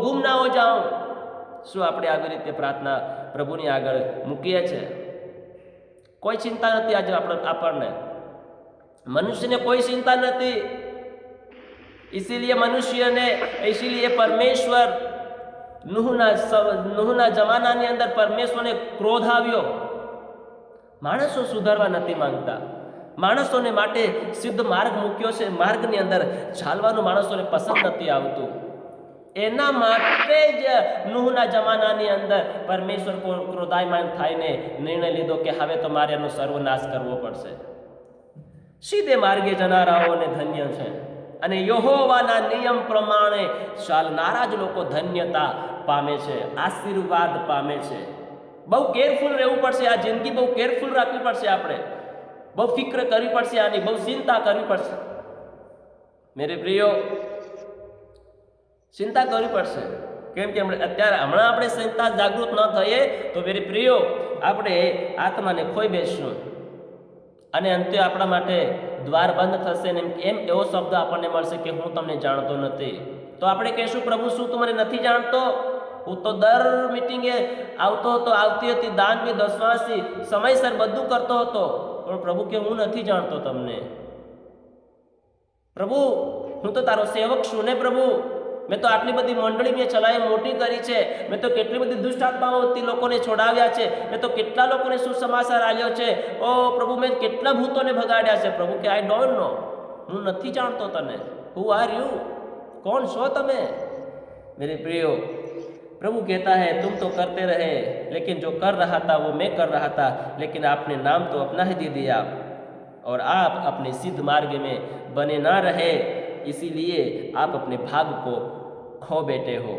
गुम ना हो जाऊँ. શું આપણે આવી રીતે પ્રાર્થના પ્રભુની આગળ મૂકીએ છીએ? કોઈ ચિંતા નથી આજે આપણને, મનુષ્યને કોઈ ચિંતા નથી. इसीलिए परमेश्वर નૂહના જમાનાની અંદર પરમેશ્વરને ક્રોધ આવ્યો. માણસો સુધારવા નથી માંગતા, માણસોને માટે સિદ્ધ માર્ગ મૂક્યો છે, માર્ગની અંદર ચાલવાનું માણસોને પસંદ નથી આવતું. એના માટે જ નૂહના જમાનાની અંદર પરમેશ્વર ક્રોધાયમાન થઈને નિર્ણય લીધો કે હવે તો મારે એનો સર્વનાશ કરવો પડશે. સીધે માર્ગે જનારાઓને ધન્ય છે અને યહોવાના નિયમ પ્રમાણે ચાલનારા જ લોકો ધન્યતા પામે છે, આશીર્વાદ પામે છે. બહુ કેરફુલ રહેવું પડશે, આ જિંદગી બહુ કેરફુલ રાખવી પડશે, આપણે બહુ ફિક્ર કરવી પડશે, આની બહુ ચિંતા કરવી પડશે. મેરે પ્રિયો, ચિંતા કરવી પડશે. કેમ કે હમણાં આપણે ચિંતા જાગૃત ન થઈએ તો મેરે પ્રિયો આપણે આત્માને ખોઈ બેસશું અને અંતે આપણા માટે દ્વાર બંધ થશે ને એમ એવો શબ્દ આપણને મળશે કે હું તમને જાણતો નથી. તો આપણે કહીશું પ્રભુ શું તું મને નથી જાણતો? હું તો દર મિટિંગે આવતો હતો, આવતી હતી, દાન બી દસવાસી સમયસર બધું કરતો હતો, પણ પ્રભુ કે હું નથી જાણતો તમને. પ્રભુ હું તો તારો સેવક છું ને પ્રભુ, મેં તો આટલી બધી મંડળી મેં ચલાવી, મોટી કરી છે, મેં તો કેટલી બધી દુષ્ટ આત્માઓથી લોકોને છોડાવ્યા છે, મેં તો કેટલા લોકોને સુસમાચાર આલ્યો છે. ઓ પ્રભુ મેં કેટલા ભૂતોને ભગાડ્યા છે. પ્રભુ કે આઈ ડોન્ટ નો, હું નથી જાણતો તને. Who are you? कौन सो तमे? मेरे प्रियो, प्रभु कहता है तुम तो करते रहे, लेकिन जो कर रहा था वो मैं कर रहा था, लेकिन आपने नाम तो अपना ही दे दिया और आप अपने सिद्ध मार्ग में बने ना रहे, इसीलिए आप अपने भाग को खो बैठे हो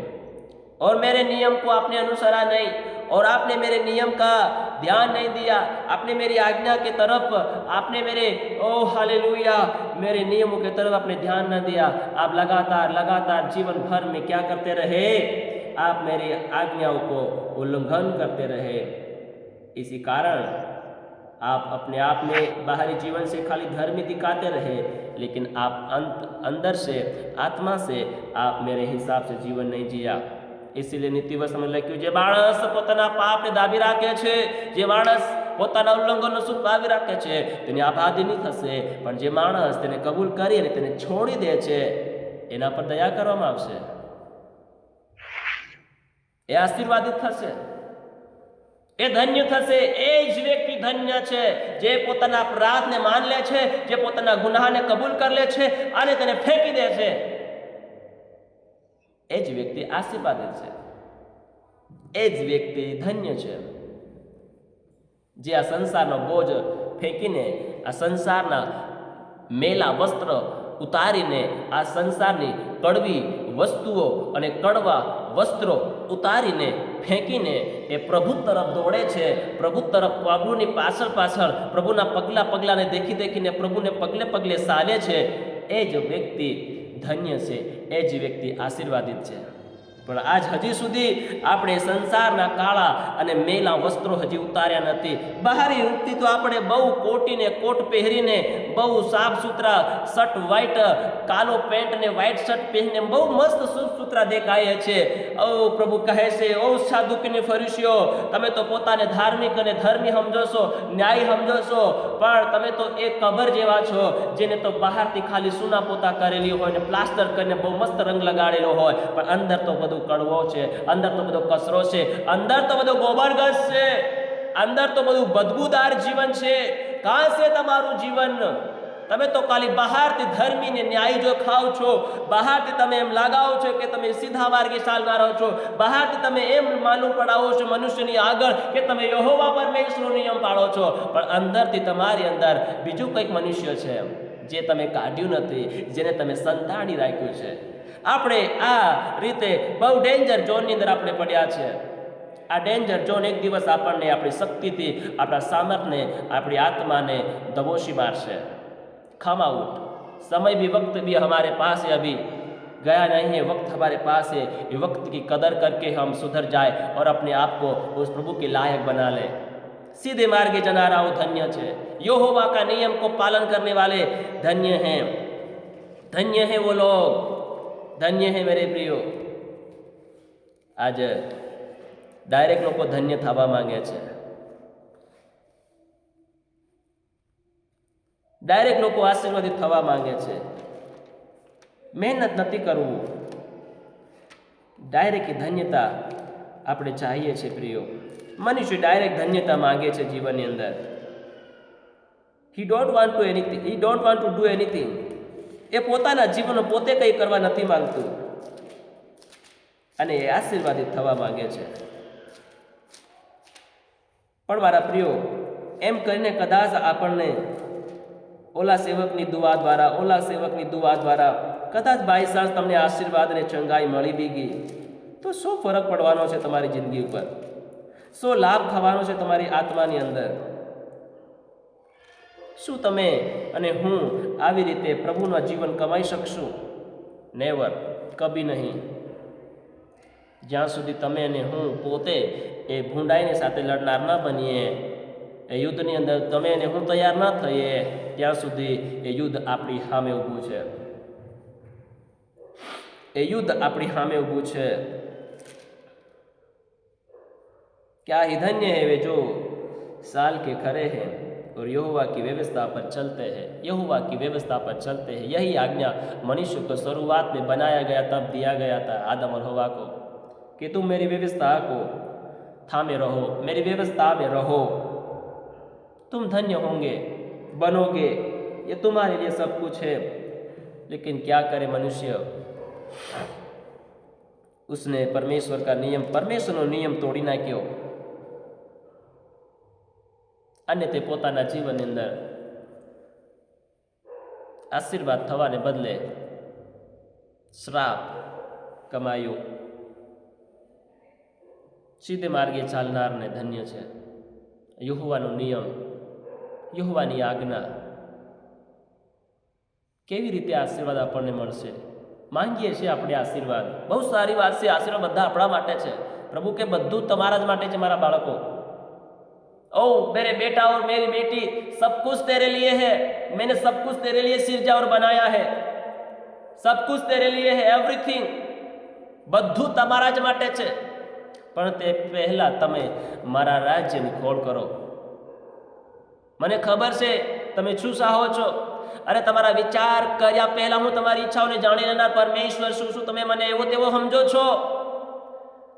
और मेरे नियम को आपने अनुसरा नहीं और आपने मेरे नियम का ध्यान नहीं दिया, आपने मेरी आज्ञा के तरफ आपने मेरे हालेलुया मेरे नियमों के तरफ आपने ध्यान न दिया. आप लगातार जीवन भर में क्या करते रहे? आप मेरी आज्ञाओं को उल्लंघन करते रहे. इसी कारण आप अपने आप में बाहरी जीवन से खाली धर्म दिखाते रहे, लेकिन आप अंदर से आत्मा से आप मेरे हिसाब से जीवन नहीं जिया. इसीलिए નીતિવચનમાં લખ્યું, જે માણસ પોતાના પાપને દાબી રાખે છે, જે માણસ પોતાના ઉલ્લંઘનનો છુપાવી રાખે છે તેની આબાદી નહીં થશે, પણ જે માણસ તેને કબૂલ કરી અને તેને છોડી દે છે એના પર દયા કરવામાં આવશે, એ આશીર્વાદિત થશે, એ ધન્ય થશે. એ જ વ્યક્તિ ધન્ય છે જે પોતાના અપરાધને માન લે છે, જે પોતાના ગુનાહને કબૂલ કરી લે છે અને તેને ફેંકી દે છે. એ જ વ્યક્તિ આશીર્વાદિત છે, એ જ વ્યક્તિ ધન્ય છે, જે આ સંસારનો બોજ ફેંકીને, આ સંસારના મેલા વસ્ત્ર ઉતારીને, આ સંસારની કડવી વસ્તુઓ અને કડવા વસ્ત્રો ઉતારીને ફેંકીને એ પ્રભુ તરફ દોડે છે, પ્રભુ તરફ, પ્રભુની પાછળ પાછળ, પ્રભુના પગલાને દેખીને પ્રભુને પગલે પગલે ચાલે છે. એ જ વ્યક્તિ ધન્ય છે, એ જ વ્યક્તિ આશીર્વાદિત છે. પણ આજ હજી સુધી આપણે સંસારના કાળા અને મેલા વસ્ત્રો હજી ઉતાર્યા નથી. બહારી રૂપથી તો આપણે બહુ કોટીને કોટ પહેરીને, બહુ સાફ સુથરા શર્ટ, વ્હાઈટ કાલો પેન્ટ ને વ્હાઈટ શર્ટ પહેરીને બહુ મસ્ત સુથરા દેખાય છે. ઓ પ્રભુ કહે છે, ઓ સાધુકીને ફરીસીઓ, તમે તો પોતાને ધાર્મિક અને ધર્મી સમજો છો, ન્યાય સમજો છો, પણ તમે તો એક કબર જેવા છો, જેને તો બહારથી ખાલી સુના પોતા કરેલી હોય ને પ્લાસ્ટર કરીને બહુ મસ્ત રંગ લગાડેલો હોય, પણ અંદર તો બધું કડવો છે, અંદર તો બધો કચરો છે, અંદર તો બધો ગોબરગસ છે, અંદર તો બધું બદબૂદાર જીવન છે. કાં છે તમારું જીવન? તમે તો ખાલી બહારથી ધર્મી ને ન્યાય જો ખાઓ છો, બહારથી તમે એમ લગાવો છો કે તમે સીધા માર્ગે ચાલનારા છો, બહારથી તમે એમ માલુમ પડાવો છો મનુષ્યની આગળ કે તમે યહોવા પરમેશ્વરનો નિયમ પાળો છો, પણ અંદરથી તમારી અંદર બીજું કંઈક મનુષ્ય છે જે તમે કાઢ્યું નથી, જેને તમે સંતાડી રાખ્યું છે. આપણે આ રીતે બહુ ડેન્જર ઝોનની અંદર આપણે પડ્યા છે. આ ડેન્જર ઝોન એક દિવસ આપણને આપણી શક્તિથી, આપણા સામર્થ્યને, આપણી આત્માને દબોશી મારશે. खम आउट, समय भी वक्त भी हमारे पास है, अभी गया नहीं है वक्त हमारे पास है. ये वक्त की कदर करके हम सुधर जाए और अपने आप को उस प्रभु के लायक बना ले. सीधे मार्गे जना रहा हो धन्य है, यहोवा का नियम को पालन करने वाले धन्य हैं वो लोग, धन्य है मेरे प्रियो. आज ડાયરેક્ટ લોકો ધન્ય થવા માંગે છે, ડાયરેક્ટ લોકો આશીર્વાદિત થવા માંગે છે, મહેનત નથી કરવું, ડાયરેક્ટ ધન્યતા આપણે ચાહીએ છીએ પ્રિયો. મનુષ્ય ડાયરેક્ટ ધન્યતા માંગે છે જીવનની અંદર. He don't want to do anything. એ પોતાના જીવનમાં પોતે કંઈ કરવા નથી માંગતું અને એ આશીર્વાદિત થવા માંગે છે. પણ મારા પ્રિયો, એમ કરીને કદાચ આપણને ઓલા સેવકની દુઆ દ્વારા કદાચ બાય ચાન્સ તમને આશીર્વાદ અને ચંગાઈ મળી બી ગઈ, તો શું ફરક પડવાનો છે તમારી જિંદગી ઉપર? શું લાભ થવાનો છે તમારી આત્માની અંદર? શું તમે અને હું આવી રીતે પ્રભુનું જીવન કમાઈ શકશું? નેવર, કભી નહીં. જ્યાં સુધી તમે અને હું પોતે એ ભૂંડાઈની સાથે લડનાર ન બનીએ, એ યુદ્ધની અંદર તમે અને હું તૈયાર ન થઈએ, ત્યાં સુધી એ યુદ્ધ આપણી સામે ઊભું છે. એ યુદ્ધ આપણી સામે ઊભું છે. क्या ही धन्य है वे जो साल के खरे हैं और यहोवा की व्यवस्था पर चलते हैं. यहोवा की व्यवस्था पर चलते हैं. यही आज्ञा मनुष्य को शुरुआत में बनाया गया, तब दिया गया था आदम और हवा को कि तुम मेरी व्यवस्था को थामे रहो, मेरी व्यवस्था में रहो, तुम धन्य होंगे, बनोगे, ये तुम्हारे लिए सब कुछ है. लेकिन क्या करे मनुष्य? उसने परमेश्वरનો નિયમ તોડી નાખ્યો અને તે પોતાના જીવનની અંદર આશીર્વાદ થવાને બદલે શ્રાપ કમાયો. સીધે માર્ગે ચાલનારને ધન્ય છે. યહોવાનો નિયમ, યહોવાની આજ્ઞા, કેવી રીતે આશીર્વાદ આપણને મળશે? માંગીએ છીએ આપણે આશીર્વાદ. બહુ સારી વાત છે, આશીર્વાદ બધા આપણા માટે છે. પ્રભુ કે બધું તમારા જ માટે છે મારા બાળકો. ओ मेरे बेटा और मेरी बेटी, सब कुछ तेरे लिए है. मैंने सब कुछ तेरे लिए सिरजा और बनाया है. सब कुछ तेरे लिए है, एवरीथिंग. બધું તમારા જ માટે છે. પણ તે પહેલા તમે મારા રાજ્યની ખોળ કરો. મને ખબર છે તમે શું ચાહો છો. અરે તમારા વિચાર કર્યા પહેલા હું તમારી ઈચ્છાઓને જાણી લેનાર પરમેશ્વર શું તમે મને એવો તેવો સમજો છો?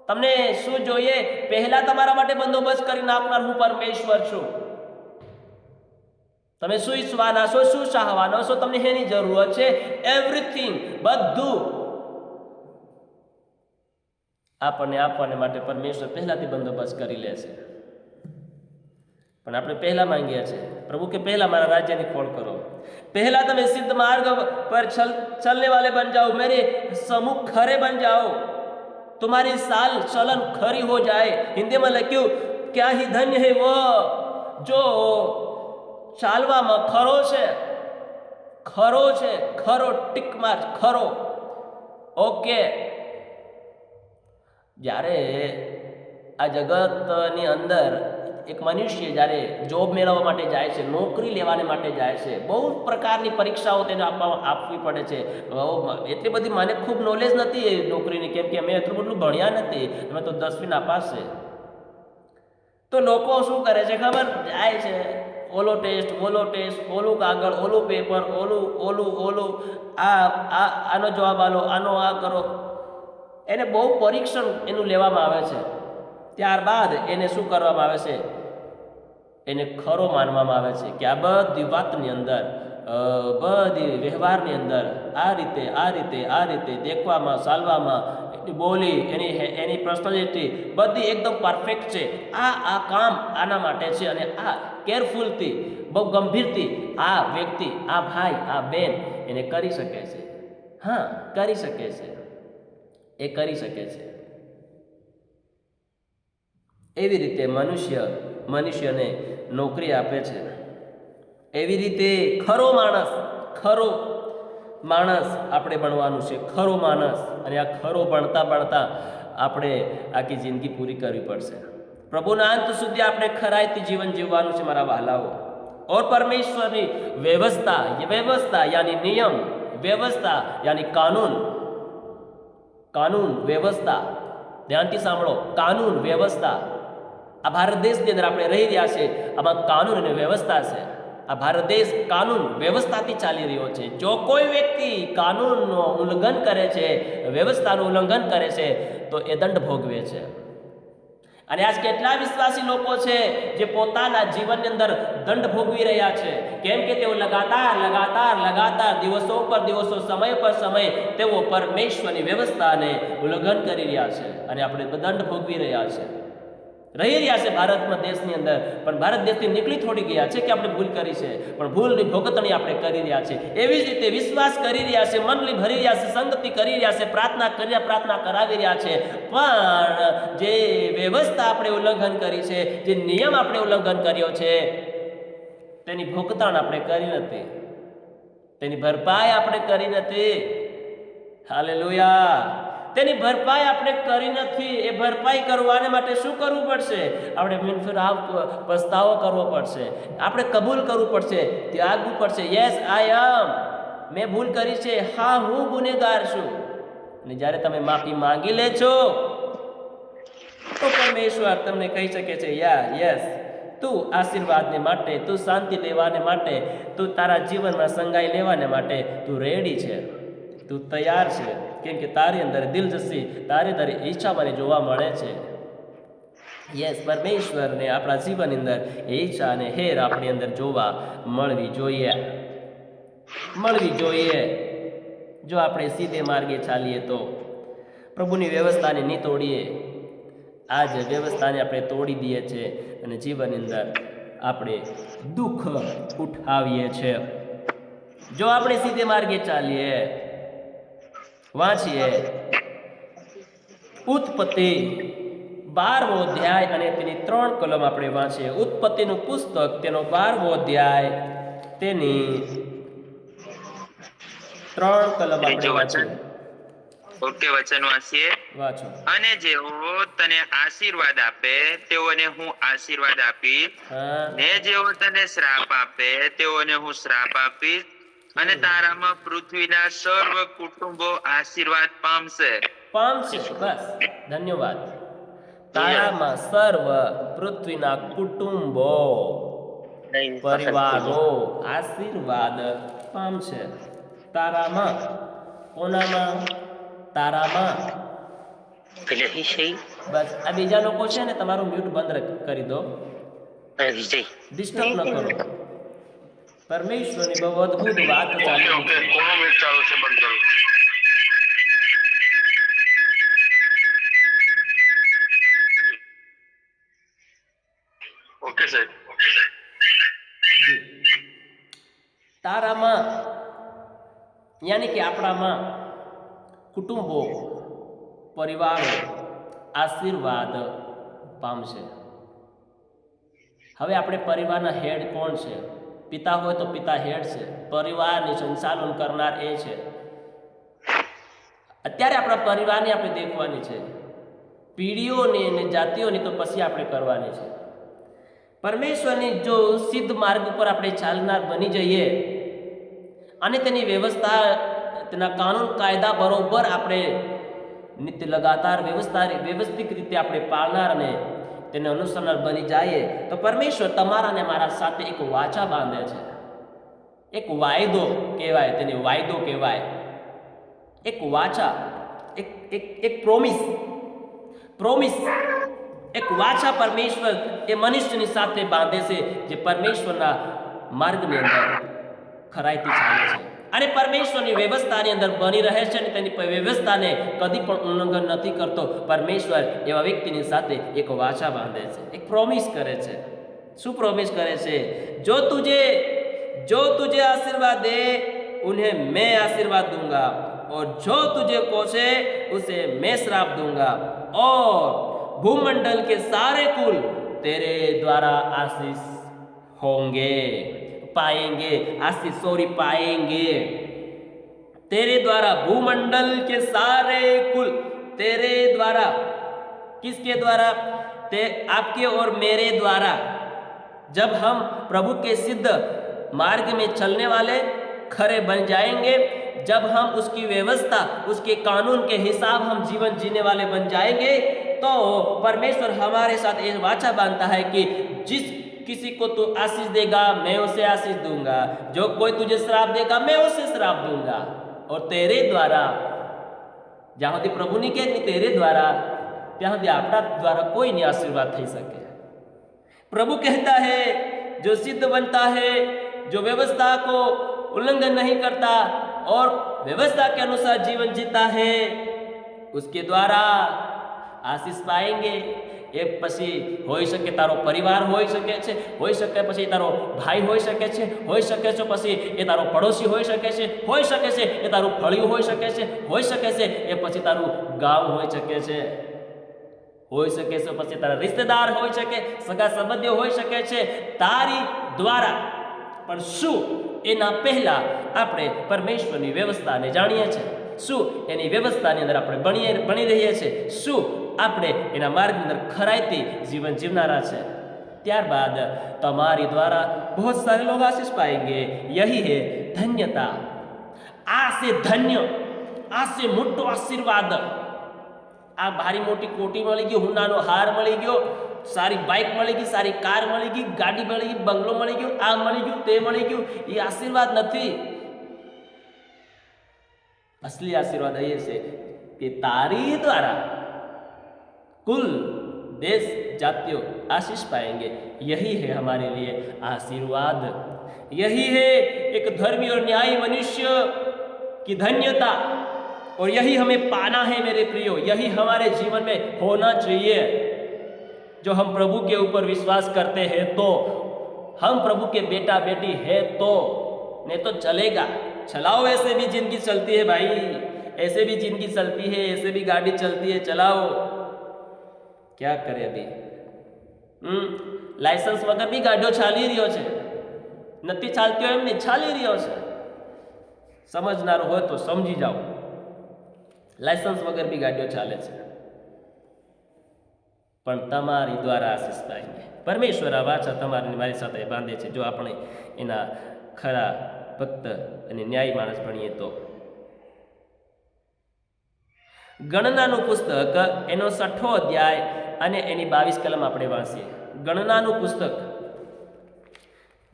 તમને શું જોઈએ પહેલા તમારા માટે બંદોબસ્ત કરી નાખનાર હું પરમેશ્વર છું. તમે શું ઈચ્છવાના છો, શું ચાહવાના છો, તમને એની જરૂરત છે, એવરીથિંગ, બધું આપણને આપવાને માટે પરમેશ્વર પહેલાથી બંદોબસ્ત કરી લે છે. પણ આપણે પહેલા માંગીએ છીએ, પ્રભુ કે પહેલા મારા રાજ્યની ખોળ કરો, पहला તમે सिद्ध मार्ग पर चलने वाले बन जाओ, मेरे सम्मुख खरे बन जाओ, तुम्हारी साल चलन खरी हो जाए. हिंदी में लख्યું क्या ही धन्य है वो जो ચાલવામાં ખરો છે, ખરો ટીક માર, ખરો. ઓકે, જ્યારે આ જગતની અંદર એક મનુષ્ય જ્યારે જોબ મેળવવા માટે જાય છે, નોકરી લેવાને માટે જાય છે, બહુ પ્રકારની પરીક્ષાઓ તેને આપવી પડે છે. એટલી બધી મને ખૂબ નોલેજ નથી એ નોકરીની, કેમ કે અમે એટલું બધું ભણ્યા નથી, અમે તો 10મી નાપાસ છે. તો લોકો શું કરે છે ખબર? જાય છે, ઓલો ટેસ્ટ, ઓલું કાગળ, ઓલું પેપર, ઓલું આનો જવાબ આલો, આનો આ કરો. એને બહુ પરીક્ષણ એનું લેવામાં આવે છે. ત્યારબાદ એને શું કરવામાં આવે છે? એને ખરો માનવામાં આવે છે કે આ બધી વાતની અંદર, બધી વ્યવહારની અંદર આ રીતે દેખવામાં, ચાલવામાં, એની બોલી, એની પર્સનાલિટી બધી એકદમ પરફેક્ટ છે. આ કામ આના માટે છે અને આ કેરફુલથી, બહુ ગંભીરથી આ વ્યક્તિ, આ ભાઈ, આ બેન એને કરી શકે છે. હા, કરી શકે છે, એ કરી શકે છે. એવી રીતે મનુષ્યને નોકરી આપે છે. એવી રીતે ખરો માણસ આપણે બનવાનું છે, ખરો માણસ. અને આ ખરો ભણતા આપણે આખી જિંદગી પૂરી કરવી પડશે. પ્રભુના અંત સુધી આપણે ખરાઈથી જીવન જીવવાનું છે મારા વહાલાઓ. और પરમેશ્વરની વ્યવસ્થા યાની નિયમ, વ્યવસ્થા યાની કાનૂન વ્યવસ્થા, ધ્યાનથી સાંભળો, કાનૂન વ્યવસ્થા. આ ભારત દેશની અંદર આપણે રહી રહ્યા છે, આમાં કાનૂન અને વ્યવસ્થા છે. આ ભારત દેશ કાનૂન વ્યવસ્થાથી ચાલી રહ્યો છે. જો કોઈ વ્યક્તિ કાનૂનનો ઉલ્લંઘન કરે છે, વ્યવસ્થાનું ઉલ્લંઘન કરે છે, તો એ દંડ ભોગવે છે. અને આજ કેટલા વિશ્વાસી લોકો છે જે પોતાના જીવનની અંદર દંડ ભોગવી રહ્યા છે, કેમ કે તેઓ લગાતાર દિવસો પર દિવસો, સમય પર સમય તેઓ પરમેશ્વરની વ્યવસ્થાને ઉલ્લંઘન કરી રહ્યા છે અને આપણે દંડ ભોગવી રહ્યા છે, રહી રહ્યા છે ભારતમાં દેશની અંદર. પણ ભારત દેશથી નીકળી થોડી ગયા છે કે આપણે ભૂલ કરી છે, પણ ભૂલની ભોગતણી આપણે કરી રહ્યા છે. એવી જ રીતે વિશ્વાસ કરી રહ્યા છે, મનલી ભરી રહ્યા છે, સંગતિ કરી રહ્યા છે, પ્રાર્થના કરાવી રહ્યા છે, પણ જે વ્યવસ્થા આપણે ઉલ્લંઘન કરી છે, જે નિયમ આપણે ઉલ્લંઘન કર્યો છે, તેની ભોગતાણ આપણે કરી નથી, તેની ભરપાઈ આપણે કરી નથી. હાલેલુયા. તેની ભરપાઈ આપણે કરી નથી. એ ભરપાઈ કરવાને માટે શું કરવું પડશે? આપણે પસ્તાવો કરવો પડશે, આપણે કબૂલ કરવું પડશે, ત્યાગવું પડશે. યસ આઈ એમ, મેં ભૂલ કરી છે, હા હું ગુનેગાર છું. અને જ્યારે તમે માફી માંગી લે છો તો પરમેશ્વર તમને કહી શકે છે, યસ, તું આશીર્વાદને માટે, તું શાંતિ લેવાને માટે, તું તારા જીવનમાં સંગાઈ લેવાને માટે તું રેડી છે, તું તૈયાર છે. કેમ કે તારી અંદર દિલજસી, તારી ઈચ્છા મને જોવા મળે છે. યસ, પરમેશ્વરને આપણા જીવનની અંદર એ ઈચ્છા અને હેર આપણી અંદર જોવા મળવી જોઈએ. જો આપણે સીધે માર્ગે ચાલીએ તો, પ્રભુની વ્યવસ્થાને નહીં તોડીએ. આ જ વ્યવસ્થાને આપણે તોડી દઈએ છીએ અને જીવનની અંદર આપણે દુઃખ ઉઠાવીએ છીએ. જો આપણે સીધે માર્ગે ચાલીએ, વાંચીએ ઉત્પત્તિ 12મો અધ્યાય અને તેની 3 કલમ આપણે વાંચીએ. ઉત્પત્તિનું પુસ્તક, તેનો 12મો અધ્યાય, તેની 3 કલમ આપણે વાંચીએ. ઓકે, વચન વાંચીએ. વાંચો. અને જેઓ તને આશીર્વાદ આપે તેઓને હું આશીર્વાદ આપીશ, ને જેઓ તને શ્રાપ આપે તેઓને હું શ્રાપ આપીશ, અને તારામાં પૃથ્વીના સર્વ કુટુંબો આશીર્વાદ પામશે. બસ, ધન્યવાદ. તારામાં સર્વ પૃથ્વીના કુટુંબો, પરિવારો આશીર્વાદ પામશે. તારામાં, કોનામાં? તારામાં. પેલે વિષય બસ આ બીજા લોકો છે ને તમારું મ્યુટ બંધ કરી દો, વિજય ડિસ્ટર્બ ન કરો. પરમેશ્વરની બહુ અદ્ભુત વાત ચાલે છે. કોનો મિનિટ ચાલુ છે? બંધ કરો. ઓકે સાહેબ. જી. તારામાં યાની કે આપણામાં કુટુંબો, પરિવારો આશીર્વાદ પામશે. હવે આપણે પરિવારના હેડ કોણ છે? પિતા હોય તો પિતા હેડ છે, પરિવારની સંચાલન કરનાર એ છે. અત્યારે આપણા પરિવારની આપણે દેખવાની છે, પીઢીઓની અને જાતિઓની તો પછી આપણે કરવાની છે. પરમેશ્વરની જો સિદ્ધ માર્ગ ઉપર આપણે ચાલનાર બની જઈએ અને તેની વ્યવસ્થા, તેના કાનૂન કાયદા બરોબર આપણે નિત્ય લગાતાર વ્યવસ્થિત રીતે આપણે પાળનાર અને તેને અનુસરનાર બની જાય તો પરમેશ્વર તમારા અને મારા સાથે એક વાચા બાંધે છે. એક વાયદો કહેવાય, તેને વાયદો કહેવાય. એક વાચા, એક પ્રોમિસ, એક વાચા પરમેશ્વર એ મનુષ્યની સાથે બાંધે છે, જે પરમેશ્વરના માર્ગની અંદર ખરાઈથી ચાલે છે અને પરમેશ્વરની વ્યવસ્થાની અંદર બની રહે છે અને તેની વ્યવસ્થાને કદી પણ ઉલ્લંઘન નથી કરતો. પરમેશ્વર એવા વ્યક્તિની સાથે એક વાચા બાંધે છે, એક પ્રોમિસ કરે છે. શું પ્રોમિસ કરે છે? जो तुझे आशीर्वाद दे उन्हें मैं आशीर्वाद दूंगा और जो तुझे कोसे उसे मैं श्राप दूंगा और भूमंडल के सारे कुल तेरे द्वारा आशीष होंगे, पाएंगे, आशीष पाएंगे. तेरे द्वारा भूमंडल के सारे कुल, तेरे द्वारा, किसके द्वारा? आपके और मेरे द्वारा. जब हम प्रभु के सिद्ध मार्ग में चलने वाले खरे बन जाएंगे, जब हम उसकी व्यवस्था, उसके कानून के हिसाब हम जीवन जीने वाले बन जाएंगे, तो परमेश्वर हमारे साथ एक वाचा बांधता है कि जिस किसी को तू आशीष देगा मैं उसे आशीष दूंगा, जो कोई तुझे श्राप देगा मैं उसे श्राप दूंगा. और तेरे द्वारा, જ્યાં સુધી પ્રભુની કે તેરે દ્વારા, ત્યાં સુધી આપણા દ્વારા કોઈ નહીં આશીર્વાદ થઈ શકે. प्रभु कहता है जो सिद्ध बनता है, जो व्यवस्था को उल्लंघन नहीं करता और व्यवस्था के अनुसार जीवन जीता है, उसके द्वारा आशीष पाएंगे. એ પછી હોઈ શકે તારો પરિવાર હોઈ શકે છે, હોઈ શકે પછી તારો ભાઈ હોઈ શકે છે, હોઈ શકે છે પછી એ તારો પડોશી હોઈ શકે છે, હોઈ શકે છે એ તારું ફળિયું હોઈ શકે છે, હોઈ શકે છે એ પછી તારું ગામ હોઈ શકે છે, હોઈ શકે છે પછી તારા રિશ્તેદાર હોઈ શકે, સગા સંબંધીઓ હોઈ શકે છે તારી દ્વારા. પણ શું એના પહેલા આપણે પરમેશ્વરની વ્યવસ્થાને જાણીએ છીએ? શું એની વ્યવસ્થાની અંદર આપણે બની રહીએ છીએ? શું આપણે એના માર્ગની અંદર ખરાઈથી જીવન જીવનારા છે? ત્યારબાદ તમારી દ્વારા बहुत सारे लोग आशीष पाएंगे. यही है धन्यता. આ છે ધન્ય, આ છે મોટો આશીર્વાદ. આ ભારી મોટી કોટી મળી ગઈ, હુંડાનો હાર મળી ગયો, સારી બાઇક મળી ગઈ, સારી કાર મળી ગઈ, ગાડી મળી ગઈ, બંગલો મળી ગયો, આ મળી ગયું, તે મળી ગયું. એ આશીર્વાદ નથી. असली आशीर्वाद ये से कि तारी द्वारा कुल देश जातियों आशीष पाएंगे. यही है हमारे लिए आशीर्वाद. यही है एक धर्मी और न्यायी मनुष्य की धन्यता. और यही हमें पाना है मेरे प्रियो. यही हमारे जीवन में होना चाहिए. जो हम प्रभु के ऊपर विश्वास करते हैं तो, हम प्रभु के बेटा बेटी है तो, नहीं तो चलेगा. चलाओ, ऐसे भी जिंदगी चलती है भाई, ऐसे भी जिंदगी चलती है, ऐसे भी गाड़ी चलती है, चलाओ. क्या करे अभी? लाइसेंस वगैरह भी गाड़ियों चाली रही है, नहीं चालती हो एम नहीं, चाली रही है. समझनार हो तो समझी जाओ. लाइसेंस वगैरह भी गाड़ियों चाले छे. પણ તમારી દ્વારા આશીષ પાએંગે. પરમેશ્વર આ વાચા તમારી મારી સાથે બાંધે છે જો આપણે એના ખરા ભક્ત અને ન્યાયી માણસ બનીએ તો. ગણનાનું પુસ્તક એનો 6ઠો અધ્યાય અને એની 22 કલમ આપણે વાંચીએ. ગણનાનું પુસ્તક,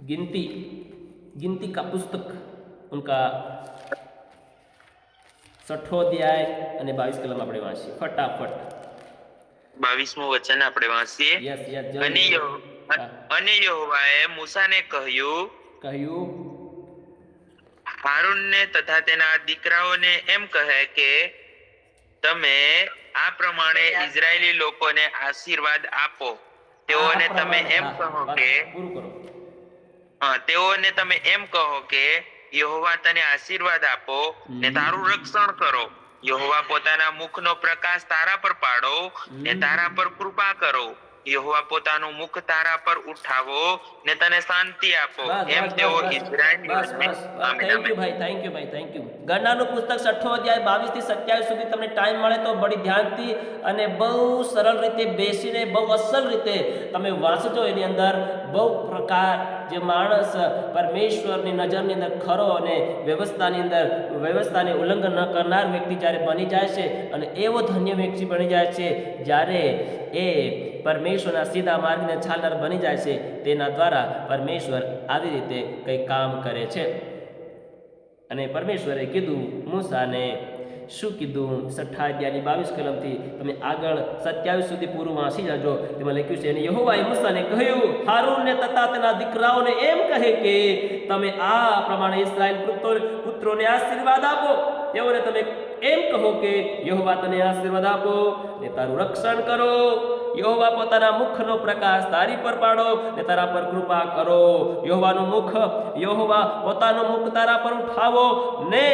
गिनती का पुस्तक उनका 6ठो अध्याय અને 22 કલમ આપણે વાંચીએ ફટાફટ. 22મું વચન આપણે વાંચીએ. યસ યસ અને યહોવાએ મૂસાને કહ્યું હારૂનને તથા તેના દીકરાઓને એમ કહે કે તમે આ પ્રમાણે ઇઝરાયેલી લોકોને આશીર્વાદ આપો. તેઓને તમે એમ કહો કે યહોવા તને આશીર્વાદ આપો ને તારું રક્ષણ કરો. યહોવા પોતાના મુખનો પ્રકાશ તારા પર પાડો ને તારા પર કૃપા કરો. યહોવા પોતાનું મુખ તારા પર ઉઠાવો ને તને શાંતિ આપો. એમ તેઓ ઇઝરાયેલીઓને થેન્ક યુ ભાઈ. ગણનાનું પુસ્તક 6ઠો અધ્યાય 22 થી 27 સુધી તમને ટાઈમ મળે તો બડી ધ્યાનથી અને બહુ સરળ રીતે બેસીને બહુ અસલ રીતે તમે વાંચજો. એની અંદર બહુ પ્રકાર જે માણસ પરમેશ્વરની નજરની અંદર ખરો અને વ્યવસ્થાને ઉલ્લંઘન ન કરનાર વ્યક્તિ જ્યારે બની જાય છે અને એવો ધન્ય વ્યક્તિ બની જાય છે જ્યારે એ પરમેશ્વરના સીધા માર્ગને ચાલનાર બની જાય છે, તેના દ્વારા પરમેશ્વર આવી રીતે કંઈ કામ કરે છે. અને પરમેશ્વરે કીધું મૂસાને શું કીધું 6ઠા અધ્યાયની 22 કલમથી તમે આગળ 27 સુધી પૂરું વાંચી જજો. તેમાં લખ્યું છે, અને યહોવાએ મૂસાને કહ્યું હારૂનને તથા તેના દીકરાઓને એમ કહે કે તમે આ પ્રમાણે ઇસ્રાયેલ પુત્રોને આશીર્વાદ આપો. તેઓને તમે એમ કહો કે યહોવા તને આશીર્વાદ આપો ને તારું રક્ષણ કરો. યહોવા પોતાના મુખનો પ્રકાશ તારી પર પાડો ને તારા પર કૃપા કરો. યહોવા પોતાનું મુખ તારા પર ઉઠાવો ને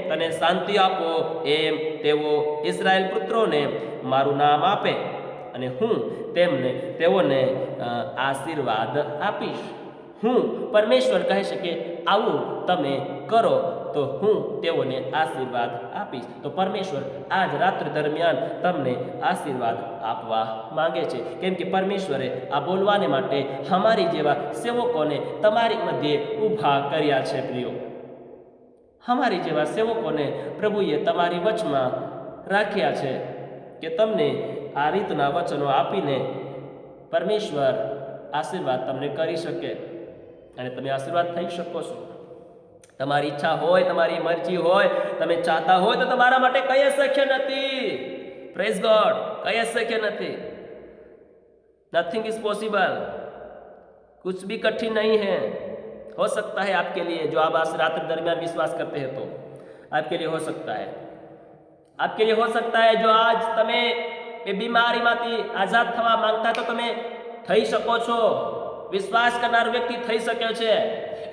તને શાંતિ આપો. એમ તેઓ ઇઝરાયેલ પુત્રોને મારું નામ આપે અને હું તેઓને આશીર્વાદ આપીશ. હું પરમેશ્વર કહે છે કે આવું તમે કરો તો હું તેઓને આશીર્વાદ આપીશ. તો પરમેશ્વર આજ રાત્રિ દરમિયાન તમને આશીર્વાદ આપવા માંગે છે, કેમ કે પરમેશ્વરે આ બોલવાને માટે અમારી જેવા સેવકોને તમારી મધ્યે ઊભા કર્યા છે. પ્રિયો, અમારી જેવા સેવકોને પ્રભુએ તમારી વચમાં રાખ્યા છે કે તમને આ રીતના વચનો આપીને પરમેશ્વર આશીર્વાદ તમને કરી શકે અને તમે આશીર્વાદ થઈ શકો છો. તમારી ઈચ્છા હોય, તમારી મરજી હોય, તમે ચાહતા હોય તો તમારા માટે કઈ શક્ય નથી. પ્રેઝ ગોડ, કઈ શક્ય નથી. Nothing is possible. कुछ भी कठिन नहीं है. हो सकता है आपके लिए, जो आप आज रात्रि दरमियान विश्वास करते हैं तो आपके लिए हो सकता है. आपके लिए हो सकता है जो आज તમે એ બીમારીમાંથી આઝાદ થવા માંગતા તો તમે થઈ શકો છો. વિશ્વાસ કરનાર વ્યક્તિ થઈ શકે છે.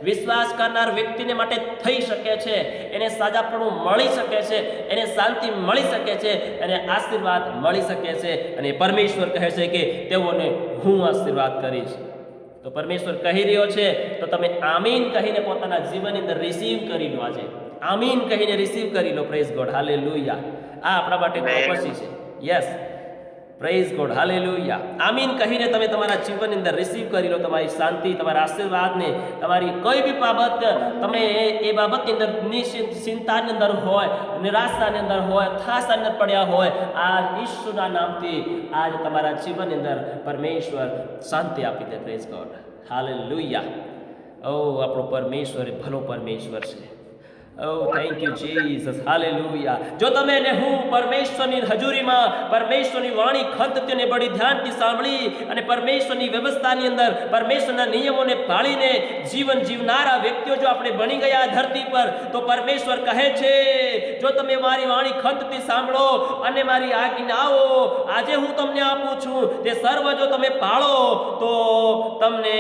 વિશ્વાસ કરનાર વ્યક્તિને માટે થઈ શકે છે. એને સાજાપણું મળી શકે છે, એને શાંતિ મળી શકે છે, એને આશીર્વાદ મળી શકે છે. અને પરમેશ્વર કહે છે કે તેઓને હું આશીર્વાદ કરીશ. તો પરમેશ્વર કહી રહ્યો છે તો તમે આમીન કહીને પોતાના જીવનની અંદર રિસીવ કરી લો. આજે આમીન કહીને રિસીવ કરી લો. Praise God, hallelujah. આ આપણા માટે પ્રોફેસી છે. Yes, praise God, hallelujah. આમીન કહીને તમે તમારા જીવનની અંદર રિસીવ કરી લો તમારી શાંતિ, તમારા આશીર્વાદને. તમારી કોઈ બી બાબત તમે એ બાબતની અંદર ચિંતાની અંદર હોય, નિરાશાની અંદર હોય, થાસની અંદર પડ્યા હોય, આ ઈશ્વરના નામથી આજ તમારા જીવનની અંદર પરમેશ્વર શાંતિ આપી દે. Praise God, hallelujah. ઓ આપણો પરમેશ્વર એ ભલો પરમેશ્વર છે. Oh, thank you Jesus. Hallelujah. જો તમે ને હું પરમેશ્વરની હજુરીમાં પરમેશ્વરની વાણી ખંતને બડી ધ્યાનથી સાંભળી અને પરમેશ્વરની વ્યવસ્થાની અંદર પરમેશ્વરના નિયમોને પાળીને જીવન જીવનારા વ્યક્તિઓ જો આપણે બની ગયા ધરતી પર, તો પરમેશ્વર કહે છે જો તમે મારી વાણી ખંતથી સાંભળો અને મારી આજ્ઞાઓ આજે હું તમને આપું છું તે સર્વ જો તમે પાળો તો તમને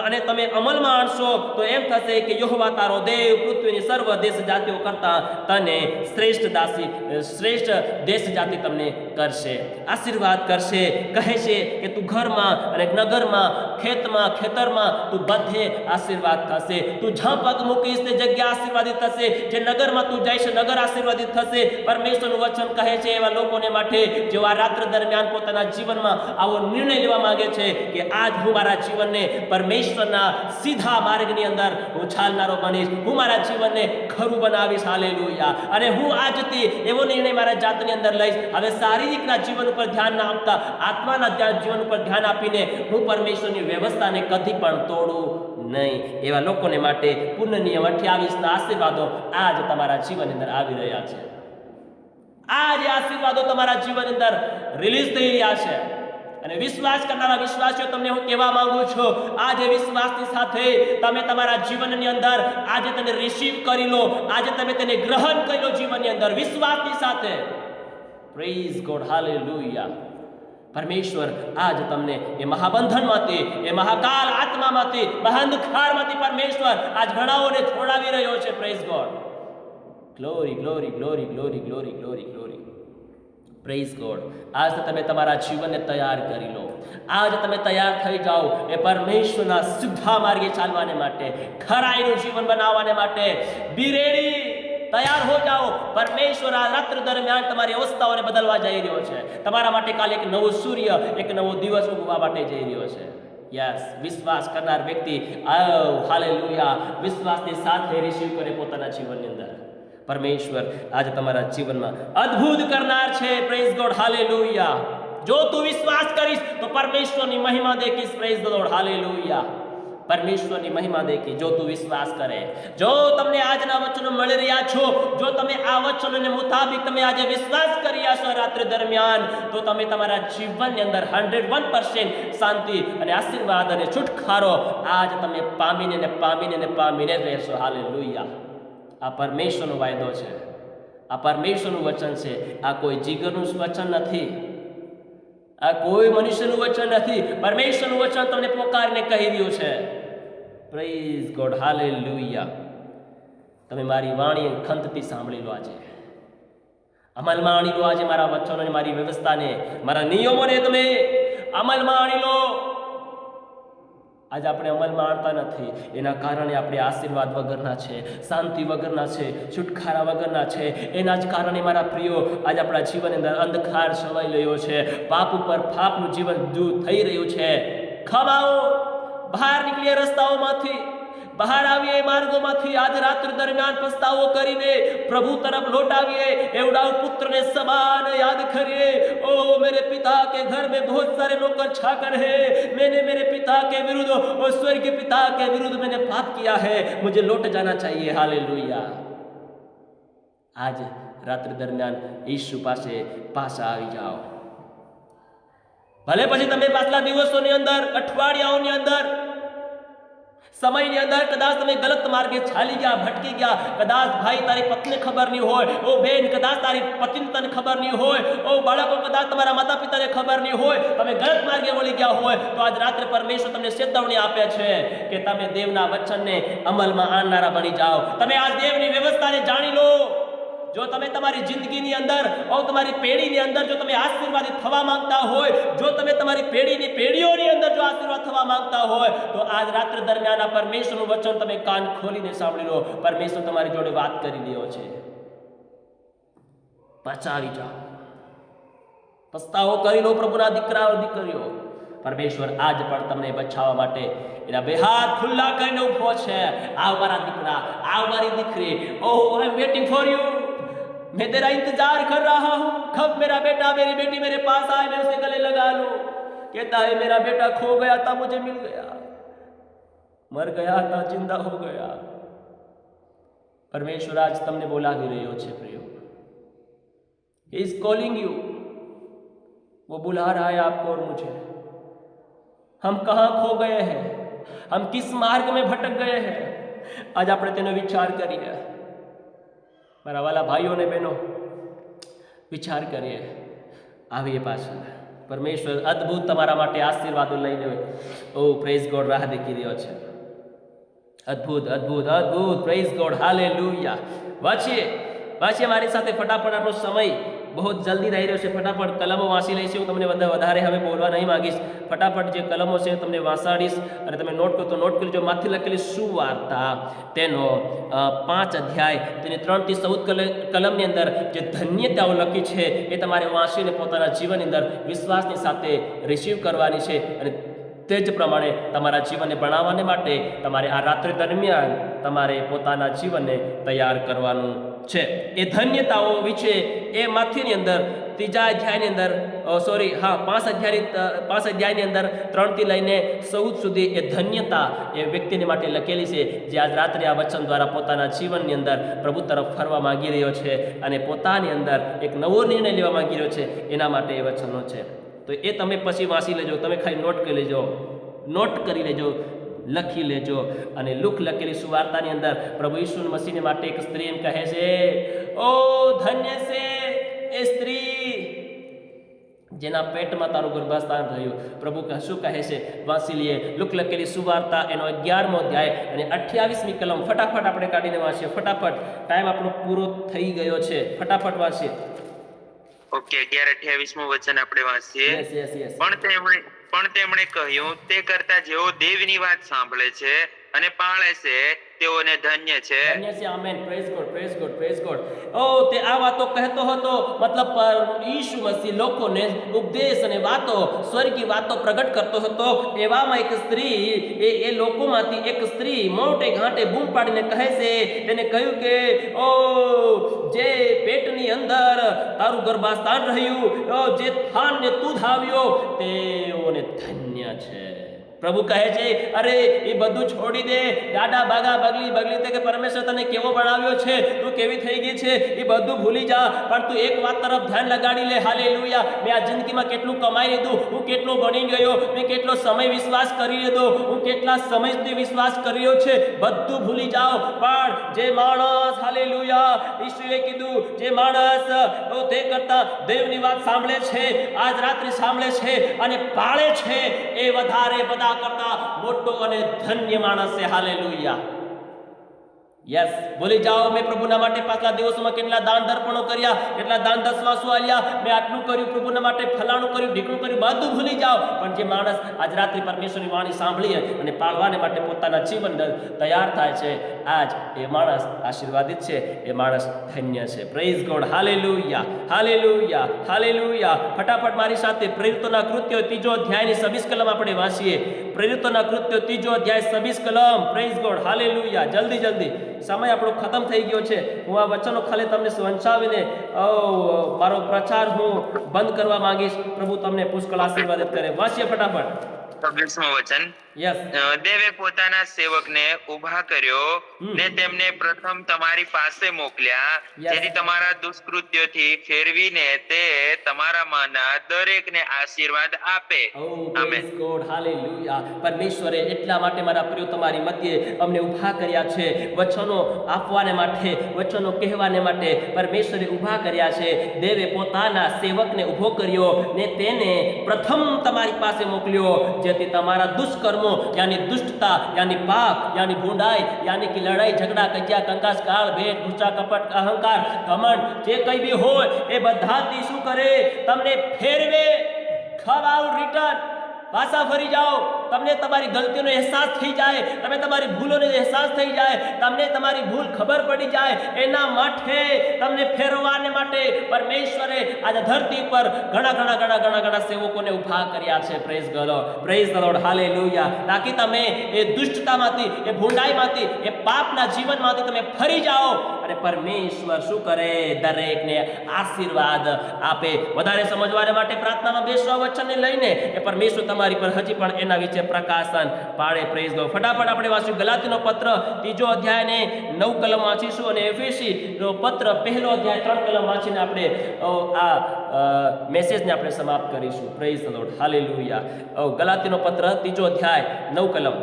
અને તમે અમલમાં આણશો તો એમ થશે કે યહોવા તારો દેવ પૃથ્વીની સર્વ દેશ જાતિઓ કરતા તને શ્રેષ્ઠ દેશ જાતિ તમને કરશે, આશીર્વાદ કરશે. કહે છે કે તું ઘરમાં અને નગરમાં, ખેતરમાં તું બધે આશીર્વાદ થશે. તું જ્યાં પગ મૂકીશ તે જગ્યા આશીર્વાદિત થશે. જે નગરમાં તું જઈશ નગર આશીર્વાદિત થશે. પરમેશ્વરનું વચન કહે છે એવા લોકોને માટે જેઓ આ રાત્ર દરમિયાન પોતાના જીવનમાં આવો નિર્ણય લેવા માંગે છે કે આજ હું મારા જીવનને પરમેશ્વરના સીધા માર્ગની અંદર હું ચાલનારો બનીશ, હું મારા જીવનને ખરું બનાવીશ. હાલેલુયા. અને હું આજથી એવો નિર્ણય મારા જાતની અંદર લઈશ. હવે શારીરિકના જીવન ઉપર ધ્યાન ના આપતા આત્માના જીવન ઉપર ધ્યાન આપીને હું પરમેશ્વરની વ્યવસ્થાને કદી પણ તોડું નહીં. એવા લોકોને માટે પુણ્ય નિયમ 28ના આશીર્વાદો આજ તમારા જીવનની અંદર આવી રહ્યા છે. આ જે આશીર્વાદો તમારા જીવનની અંદર રિલીઝ થઈ રહ્યા છે અને વિશ્વાસ કરનારા વિશ્વાસીઓ તમને હું કહેવા માંગુ છું, આજે વિશ્વાસની સાથે તમે તમારા જીવનની અંદર આજે તેને રિસીવ કરી લો, આજે તમે તેને ગ્રહણ કરી લો જીવનની અંદર વિશ્વાસની સાથે. Praise God, hallelujah. પરમેશ્વર આજ તમને એ મહાબંધનમાંથી, એ મહાકાલ આત્મામાંથી, મહાઅંધકારમાંથી પરમેશ્વર આજ ઘણાઓને છોડાવી રહ્યો છે. Praise God, glory glory glory glory glory glory glory. Praise God. આજ તમે તમારા જીવનને તૈયાર કરી લો. આજ તમે તૈયાર થઈ જાઓ એ પરમેશ્વરના સીધા માર્ગે ચાલવાને માટે, ખરાઈનું જીવન બનાવવાને માટે. બી રેડી, તૈયાર હો જાઓ. પરમેશ્વર આ રાત્રિ દરમિયાન તમારી અવસ્થાઓને બદલવા જઈ રહ્યો છે. તમારા માટે કાલે એક નવો સૂર્ય, એક નવો દિવસ ઉગવા માટે જઈ રહ્યો છે. યસ, વિશ્વાસ કરનાર વ્યક્તિ હાલેલુયા વિશ્વાસની સાથે રિસીવ કરે પોતાના જીવનની અંદર. પરમેશ્વર આજે તમારા જીવનમાં અદ્ભુત કરનાર છે. Praise God, hallelujah. જો તું વિશ્વાસ કરીશ તો પરમેશ્વરની મહિમા દેખીશ. Praise God, hallelujah. પરમેશ્વરની મહિમા દેખી જો તું વિશ્વાસ કરે. જો તમને આજના વચનો મળી રહ્યા છો, જો તમે આ વચનોને મુતાબિક તમે આજે વિશ્વાસ કરી રહ્યા છો રાત્રિ દરમિયાન, તો તમે તમારા જીવનની અંદર 101% શાંતિ અને આશીર્વાદ અને છુટકારો આજ તમે પામીને રહેશો. હાલેલુયા. આ પરમેશ્વરનો વાયદો છે, આ પરમેશ્વરનું વચન છે. આ કોઈ જીગરનું વચન નથી, આ કોઈ મનુષ્યનું વચન નથી. પરમેશ્વરનું વચન તમને પોકારીને કહી રહ્યું છે. Praise God, hallelujah. તમે મારી વાણી ખંતથી સાંભળી લો, આજે અમલમાં આણી લો. આજે મારા વચનોને, મારી વ્યવસ્થાને, મારા નિયમોને તમે અમલમાં આણી લો. આજે આપણે અમલમાં આણતા નથી, એના કારણે આપણે આશીર્વાદ વગરના છે, શાંતિ વગરના છે, છુટકારા વગરના છે. એના જ કારણે મારા પ્રિયો આજે આપણા જીવનની અંદર અંધકાર છવાઈ રહ્યો છે, પાપ ઉપર પાપનું જીવન દૂર થઈ રહ્યું છે. ખમાઓ, બહાર નીકળીએ રસ્તાઓમાંથી, બહાર આવીએ માર્ગોમાંથી. આજ રાત્રિ દરમિયાન પસ્તાવો કરીને પ્રભુ તરફ લોટાવીએ. એવડા પુત્રને સમાન યાદ करिए. ओ मेरे पिता के घर में बहुत सारे नौकर चाकर है, मैंने मेरे पिता के विरुद्ध और स्वर्गीय पिता के विरुद्ध मैंने पाप किया है, मुझे लौट जाना चाहिए. हालेलुया. आज રાત્રિ દરમિયાન ઈસુ પાસે પાછા આવી જાઓ. ભલે પછી તમે પાછલા દિવસોની અંદર, અઠવાડિયાઓની અંદર, સમયની અંદર કદાચ તમે ગલત માર્ગે ચાલી ગયા, ભટકી ગયા. કદાચ ભાઈ તારી પત્ની ખબર નહીં હોય, ઓ બેન કદાચ તારી પત્ની તને ખબર નહીં હોય, ઓ બાળકો કદાચ તમારા માતા પિતાને ખબર નહીં હોય, તમે ગલત માર્ગે વળી ગયા હોય, તો આજ રાત્રે પરમેશ્વર તમને ચેતવણી આપે છે કે તમે દેવના વચનને અમલમાં આણનારા બની જાઓ. તમે આજ દેવની વ્યવસ્થાને જાણી લો. જો તમે તમારી જિંદગીની અંદર, તમારી પેઢીની અંદર જો તમે આશીર્વાદિત થવા માંગતા હોય, જો તમે તમારી પેઢીની પેઢીઓની અંદર જો આશીર્વાદ થવા માંગતા હોય, તો આજ રાત્રિ દરમિયાન આ પરમેશ્વરનું વચન તમે કાન ખોલીને સાંભળી લો. પરમેશ્વર તમારી જોડે વાત કરી રહ્યો છે. પાછા આવી જાઓ, પસ્તાવો કરી લો પ્રભુના દીકરાઓ દીકરીઓ. પરમેશ્વર આજ પણ તમને બચાવવા માટે એના બે હાથ ખુલ્લા કરીને ઉભો છે. આવ મારા દીકરા, આવ મારી દીકરી. ઓહ, આઈ એમ વેટિંગ ફોર યુ. मैं तेरा इंतजार कर रहा हूं. कब मेरा बेटा मेरी बेटी मेरे पास आए, मैं उसे गले लगा लूं. कहता है मेरा बेटा खो गया था, मुझे मिल गया, मर गया था, जिंदा हो गया. परमेश्वर आज તમને બોલાવી રહ્યો છે प्रियो. He is calling you. वो बुला रहा है आपको और मुझे. हम कहाँ खो गए हैं, हम किस मार्ग में भटक गए हैं, आज આપણે તેનો વિચાર કરીએ. મારા વાલા ભાઈઓ ને બહેનો, વિચાર કરીએ, આવીએ પાછા. પરમેશ્વર અદ્ભુત તમારા માટે આશીર્વાદો લઈને ઓ પ્રેઝ ગોડ રાહ દેખી રહ્યો છે. અદ્ભુત અદ્ભુત અદ્ભુત. Praise God, hallelujah. વાંચીએ મારી સાથે ફટાફટ. આપણો સમય બહુ જલ્દી રહી રહ્યો છે. ફટાફટ કલમો વાંચી લઈશું. હું તમને વધારે હવે બોલવા નહીં માંગીશ. ફટાફટ જે કલમો છે તમને વાંચાડીશ અને તમે નોટ કરો તો નોટ કરજો. માથી લખેલી સુવાર્તા તેનો 5 અધ્યાય તેની 3 થી 14 કલમની અંદર જે ધન્યતાઓ લખી છે એ તમારે વાંચીને પોતાના જીવનની અંદર વિશ્વાસની સાથે રિસીવ કરવાની છે. અને તે જ પ્રમાણે તમારા જીવનને બનાવવાને માટે તમારે આ રાત્રિ દરમિયાન તમારે પોતાના જીવનને તૈયાર કરવાનું છે. એ ધન્યતાઓ વિશે એ માથીની અંદર ત્રીજા અધ્યાયની અંદર પાંચ અધ્યાયની અંદર 3 થી લઈને 14 સુધી એ ધન્યતા એ વ્યક્તિને માટે લખેલી છે, જે આજ રાત્રે આ વચન દ્વારા પોતાના જીવનની અંદર પ્રભુ તરફ ફરવા માંગી રહ્યો છે અને પોતાની અંદર એક નવો નિર્ણય લેવા માંગી રહ્યો છે, એના માટે એ વચનો છે. તો એ તમે પછી વાંચી લેજો, તમે ખાલી નોટ કરી લેજો, લખી લેજો. અને લુક લખેલી સુવાર્તાની અંદર પ્રભુ ઈસુ મસીહને માટે એક સ્ત્રી એમ કહે છે, ઓ ધન્ય છે એ સ્ત્રી જેના પેટમાં તારું ગર્ભસ્થાન થયું. પ્રભુ શું કહે છે, વાંચી લઈએ. લુક લખેલી સુવાર્તા એનો 11મો અધ્યાય અને 28મી કલમ. ફટાફટ આપણે કાઢીને વાંચીએ, ફટાફટ. ટાઈમ આપણો પૂરો થઈ ગયો છે, ફટાફટ વાંચીએ. ઓકે, 11:28મું વચન આપણે વાંચીએ. યસ. પણ તેમણે કહ્યું, તે કરતા જેઓ દેવની વાત સાંભળે છે અને પાળે છે તેઓને ધન્ય છે. આમેન. Praise God. તે આ વાતો કહેતો હતો, મતલબ ઈસુ મસીહ લોકોને ઉપદેશ અને વાતો, સ્વર્ગી વાતો પ્રગટ કરતો હતો. એવામાં એક સ્ત્રી, એ લોકોમાંથી એક સ્ત્રી મોટે ઘાટે બૂમ પાડીને કહે છે, તેને કહ્યું કે ઓ જે પેટની અંદર તારું ગર્ભાસ્થાન રહ્યું, જે થાનને તું ધાવ્યો, તેઓને ધન્ય છે. પ્રભુ કહે છે, અરે એ બધું છોડી દે, ગાડા બાગા બગલી તે કે પરમેશ્વર તને કેવો બનાવ્યો છે, તું કેવી થઈ ગઈ છે, એ બધું ભૂલી જા. પણ તું એક વાત તરફ ધ્યાન લગાડી લે. હાલેલુયા. મેં આ જિંદગીમાં કેટલું કમાઈ લીધું, હું કેટલો બની ગયો, મેં કેટલો સમય વિશ્વાસ કરી લીધો, હું કેટલા સમયથી વિશ્વાસ કર્યો છે, બધું ભૂલી જાઓ. પણ જે માણસ, હાલેલુયા, ઈસુએ કીધું, જે માણસ તે કરતા દેવની વાત સાંભળે છે, આજ રાત્રે સાંભળે છે અને પાળે છે, એ વધારે બધા કરતા મોટો અને ધન્ય માણસ છે. હાલેલુયા. યસ, બોલી જાઓ, મેં પ્રભુના માટે પાછલા દિવસોમાં કેટલા દાન દર્પણો કર્યા, કેટલા દાન દસવાસો આલ્યા, મેં આટલું કર્યું પ્રભુના માટે, ફલાણું કર્યું, ઢીકણું કર્યું, બધું ભૂલી જાઓ. પણ જે માણસ આજ રાત્રે પરમેશ્વરની વાણી સાંભળી અને પાળવાને માટે પોતાના જીવન તૈયાર થાય છે, આજ એ માણસ આશીર્વાદિત છે, એ માણસ ધન્ય છે. Praise God. હાલેલુયા. ફટાફટ મારી સાથે પ્રેરિતોના કૃત્યો 3 અધ્યાયની 26 કલમ આપણે વાંચીએ. પ્રેરિતોના કૃત્યો 3 અધ્યાય 26 કલમ. Praise God. હાલેલુયા. જલ્દી. સમય આપણો ખતમ થઈ ગયો છે. હું આ વચનો ખાલી તમને વંચાવીને મારો પ્રચાર હું બંધ કરવા માંગીશ. પ્રભુ તમને પુષ્કળ આશીર્વાદિત કરે. વાંચીએ ફટાફટ. 26મું વચન. યસ. દેવે પોતાના સેવકને ઊભા કર્યો ને તેમને પ્રથમ તમારી પાસે મોકલ્યા, જેથી તમારા દુષ્કૃત્યોથી ફેરવીને તે તમારામાંના દરેકને આશીર્વાદ આપે. આમેન. ગોડ. હાલેલુયા. પરમેશ્વરે એટલા માટે મારા પ્રિય તમારી મધ્યે અમને ઊભા કર્યા છે, વચનો આપવાને માટે, વચનો કહેવાને માટે પરમેશ્વરે ઊભા કર્યા છે. દેવે પોતાના સેવકને ઊભો કર્યો ને તેને પ્રથમ તમારી પાસે મોકલ્યો, જેથી તમારા દુષ્કર્મો यानी दुष्टता यानी पाप यानी भूंडाई यानी कि लड़ाई झगड़ा कजिया कंकास काल भेद गुस्सा कपट अहंकार घमंड जे कई भी हो ए बधाती શું કરે, તમને ફેરવે. ખરાવ રિટર્ન પાછા ફરી જાઓ. તમને તમારી ગલતીનો અહેસાસ થઈ જાય, તમે તમારી ભૂલોનો અહેસાસ થઈ જાય, તમને તમારી ભૂલ ખબર પડી જાય. એના માટે તમને ફેરવવાને માટે પરમેશ્વરે આજે ધરતી પર ઘણા સેવકોને ઊભા કર્યા છે. Praise the lord. હાલેલુયા. તાકી તમે એ દુષ્ટતામાંથી, એ ભૂંડાઈમાંથી, એ પાપના જીવનમાંથી તમે ફરી જાઓ અને પરમેશ્વર શું કરે, દરેકને આશીર્વાદ આપે. વધારે સમજવાને માટે પ્રાર્થનામાં બેસવા વચનને લઈને એ પરમેશ્વર તમારી પર હજી પણ એના વિશે પ્રકાશન પાડે. Praise God. ફટાફટ આપણે વાંચ્યું ગલાતીનો પત્ર 3 અધ્યાયને 9 કલમ વાંચીશું અને એફેસીનો પત્ર 1 અધ્યાય 3 કલમ વાંચીને આપણે આ મેસેજને આપણે સમાપ્ત કરીશું. Praise the lord. હાલેલુયા. ગલાતીનો પત્ર 3 અધ્યાય 9 કલમ.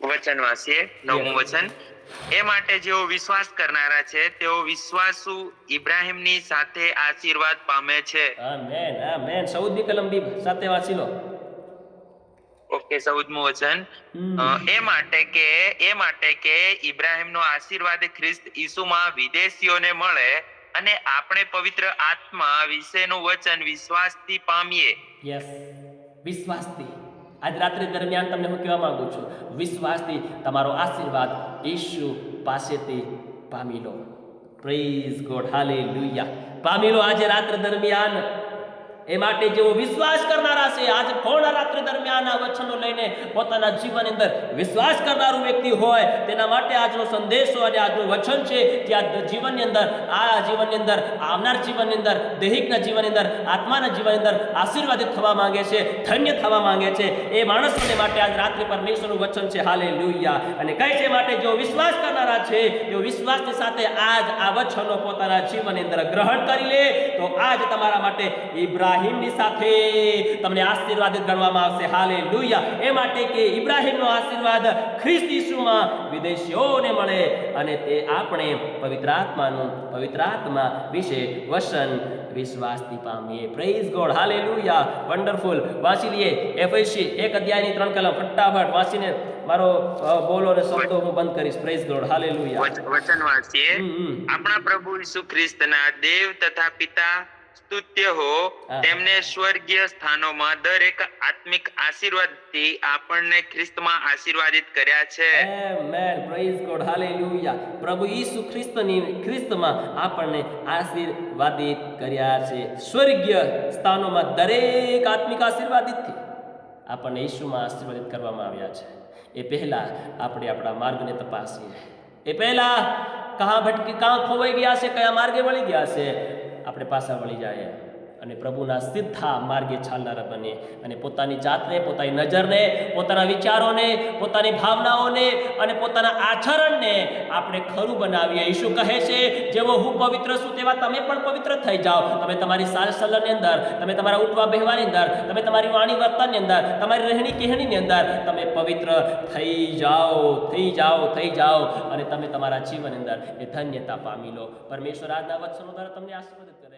વચન વાંચીએ. 9મું વચન. એ માટે જેઓ વિશ્વાસ કરનારા છે તેઓ વિશ્વાસુ ઇબ્રાહીમની સાથે આશીર્વાદ પામે છે. આમેન. 14મી કલમ બી સાથે વાંચી લો. ઓકે, 14મું વચન. એ માટે કે ઇબ્રાહીમનો આશીર્વાદ ખ્રિસ્ત ઈસુમાં વિદેશીઓને મળે અને આપણે પવિત્ર આત્મા વિશેનું વચન વિશ્વાસથી પામીએ. યસ, વિશ્વાસથી. આજ રાત્રિ દરમિયાન તમને હું કહેવા માંગુ છું, વિશ્વાસથી તમારો આશીર્વાદ ઈસુ પાસેથી પામી લો. Praise God. હાલેલુયા. પામી લો આજે રાત્રિ દરમિયાન એ માટે જેઓ વિશ્વાસ કરનારા છે, આજે પૂર્ણ રાત્રિ દરમિયાન આ વચનો લઈને પોતાના જીવનની અંદર વિશ્વાસ કરનારું વ્યક્તિ હોય તેના માટે આજનો સંદેશો અને આજનું વચન છે કે આ જીવનની અંદર, આ જીવનની અંદર, આવનાર જીવનની અંદર, દૈહિકના જીવનની અંદર, આત્માના જીવનની અંદર આશીર્વાદિત થવા માંગે છે, ધન્ય થવા માંગે છે. એ માણસોને માટે આજ રાત્રે પરમેશ્વરનું વચન છે. હાલેલુયા. અને કહે છે માટે જો વિશ્વાસ કરનારા છે તેઓ વિશ્વાસની સાથે આજ આ વચનો પોતાના જીવનની અંદર ગ્રહણ કરી લે તો આજ તમારા માટે ઇબ્રાહીમની સાથે તમને આશીર્વાદિત ગણવામાં આવશે. હાલેલુયા. એ માટે કે ઇબ્રાહીમનો આશીર્વાદ ખ્રિસ્ત ઈસુમાં વિદેશીઓને મળે અને તે આપણે પવિત્ર આત્મા વિશે વચન વિશ્વાસથી પામીએ. Praise God. હાલેલુયા. વન્ડરફુલ. વાંચી લઈએ એફએસી 1:3 કલમ ફટાફટ વાંચીને મારો બોલો ને શબ્દો હું બંધ કરીશ. Praise God. હાલેલુયા. વચન વાંચીએ. આપણા પ્રભુ ઈસુ ખ્રિસ્તના દેવ તથા પિતા સ્તુત્ય હો, તેમને સ્વર્ગીય સ્થાનોમાં દરેક આત્મિક આશીર્વાદથી આપણને ખ્રિસ્તમાં આશીર્વાદિત કર્યા છે. આમેન. Praise God. હાલેલુયા. પ્રભુ ઈસુ ખ્રિસ્તમાં આપણને આશીર્વાદિત કર્યા છે. સ્વર્ગીય સ્થાનોમાં દરેક આત્મિક આશીર્વાદિતથી આપણને ઈસુમાં આશીર્વાદિત કરવામાં આવ્યા છે. એ પહેલા આપણે આપણા માર્ગને તપાસીએ. એ પહેલા કાં ખોવાઈ ગયા છે, કયા માર્ગે વળી ગયા છે, આપણે પાછા વળી જાય અને પ્રભુના સીધા માર્ગે ચાલનારા બને અને પોતાની જાતને, પોતાની નજરને, પોતાના વિચારોને, પોતાની ભાવનાઓને અને પોતાના આચરણને આપણે ખરું બનાવીએ. ઈસુ કહે છે જેવો હું પવિત્ર છું તેવા તમે પણ પવિત્ર થઈ જાઓ. તમે તમારી ચાલચલણની અંદર, તમે તમારા ઉઠવા બેહવાની અંદર, તમે તમારી વાણી વર્તનની અંદર, તમારી રહેણી કહેણીની અંદર તમે પવિત્ર થઈ જાઓ અને તમે તમારા જીવનની અંદર એ ધન્યતા પામી લો. પરમેશ્વર આજના વચનો દ્વારા તમને આશીર્વાદિત કરે.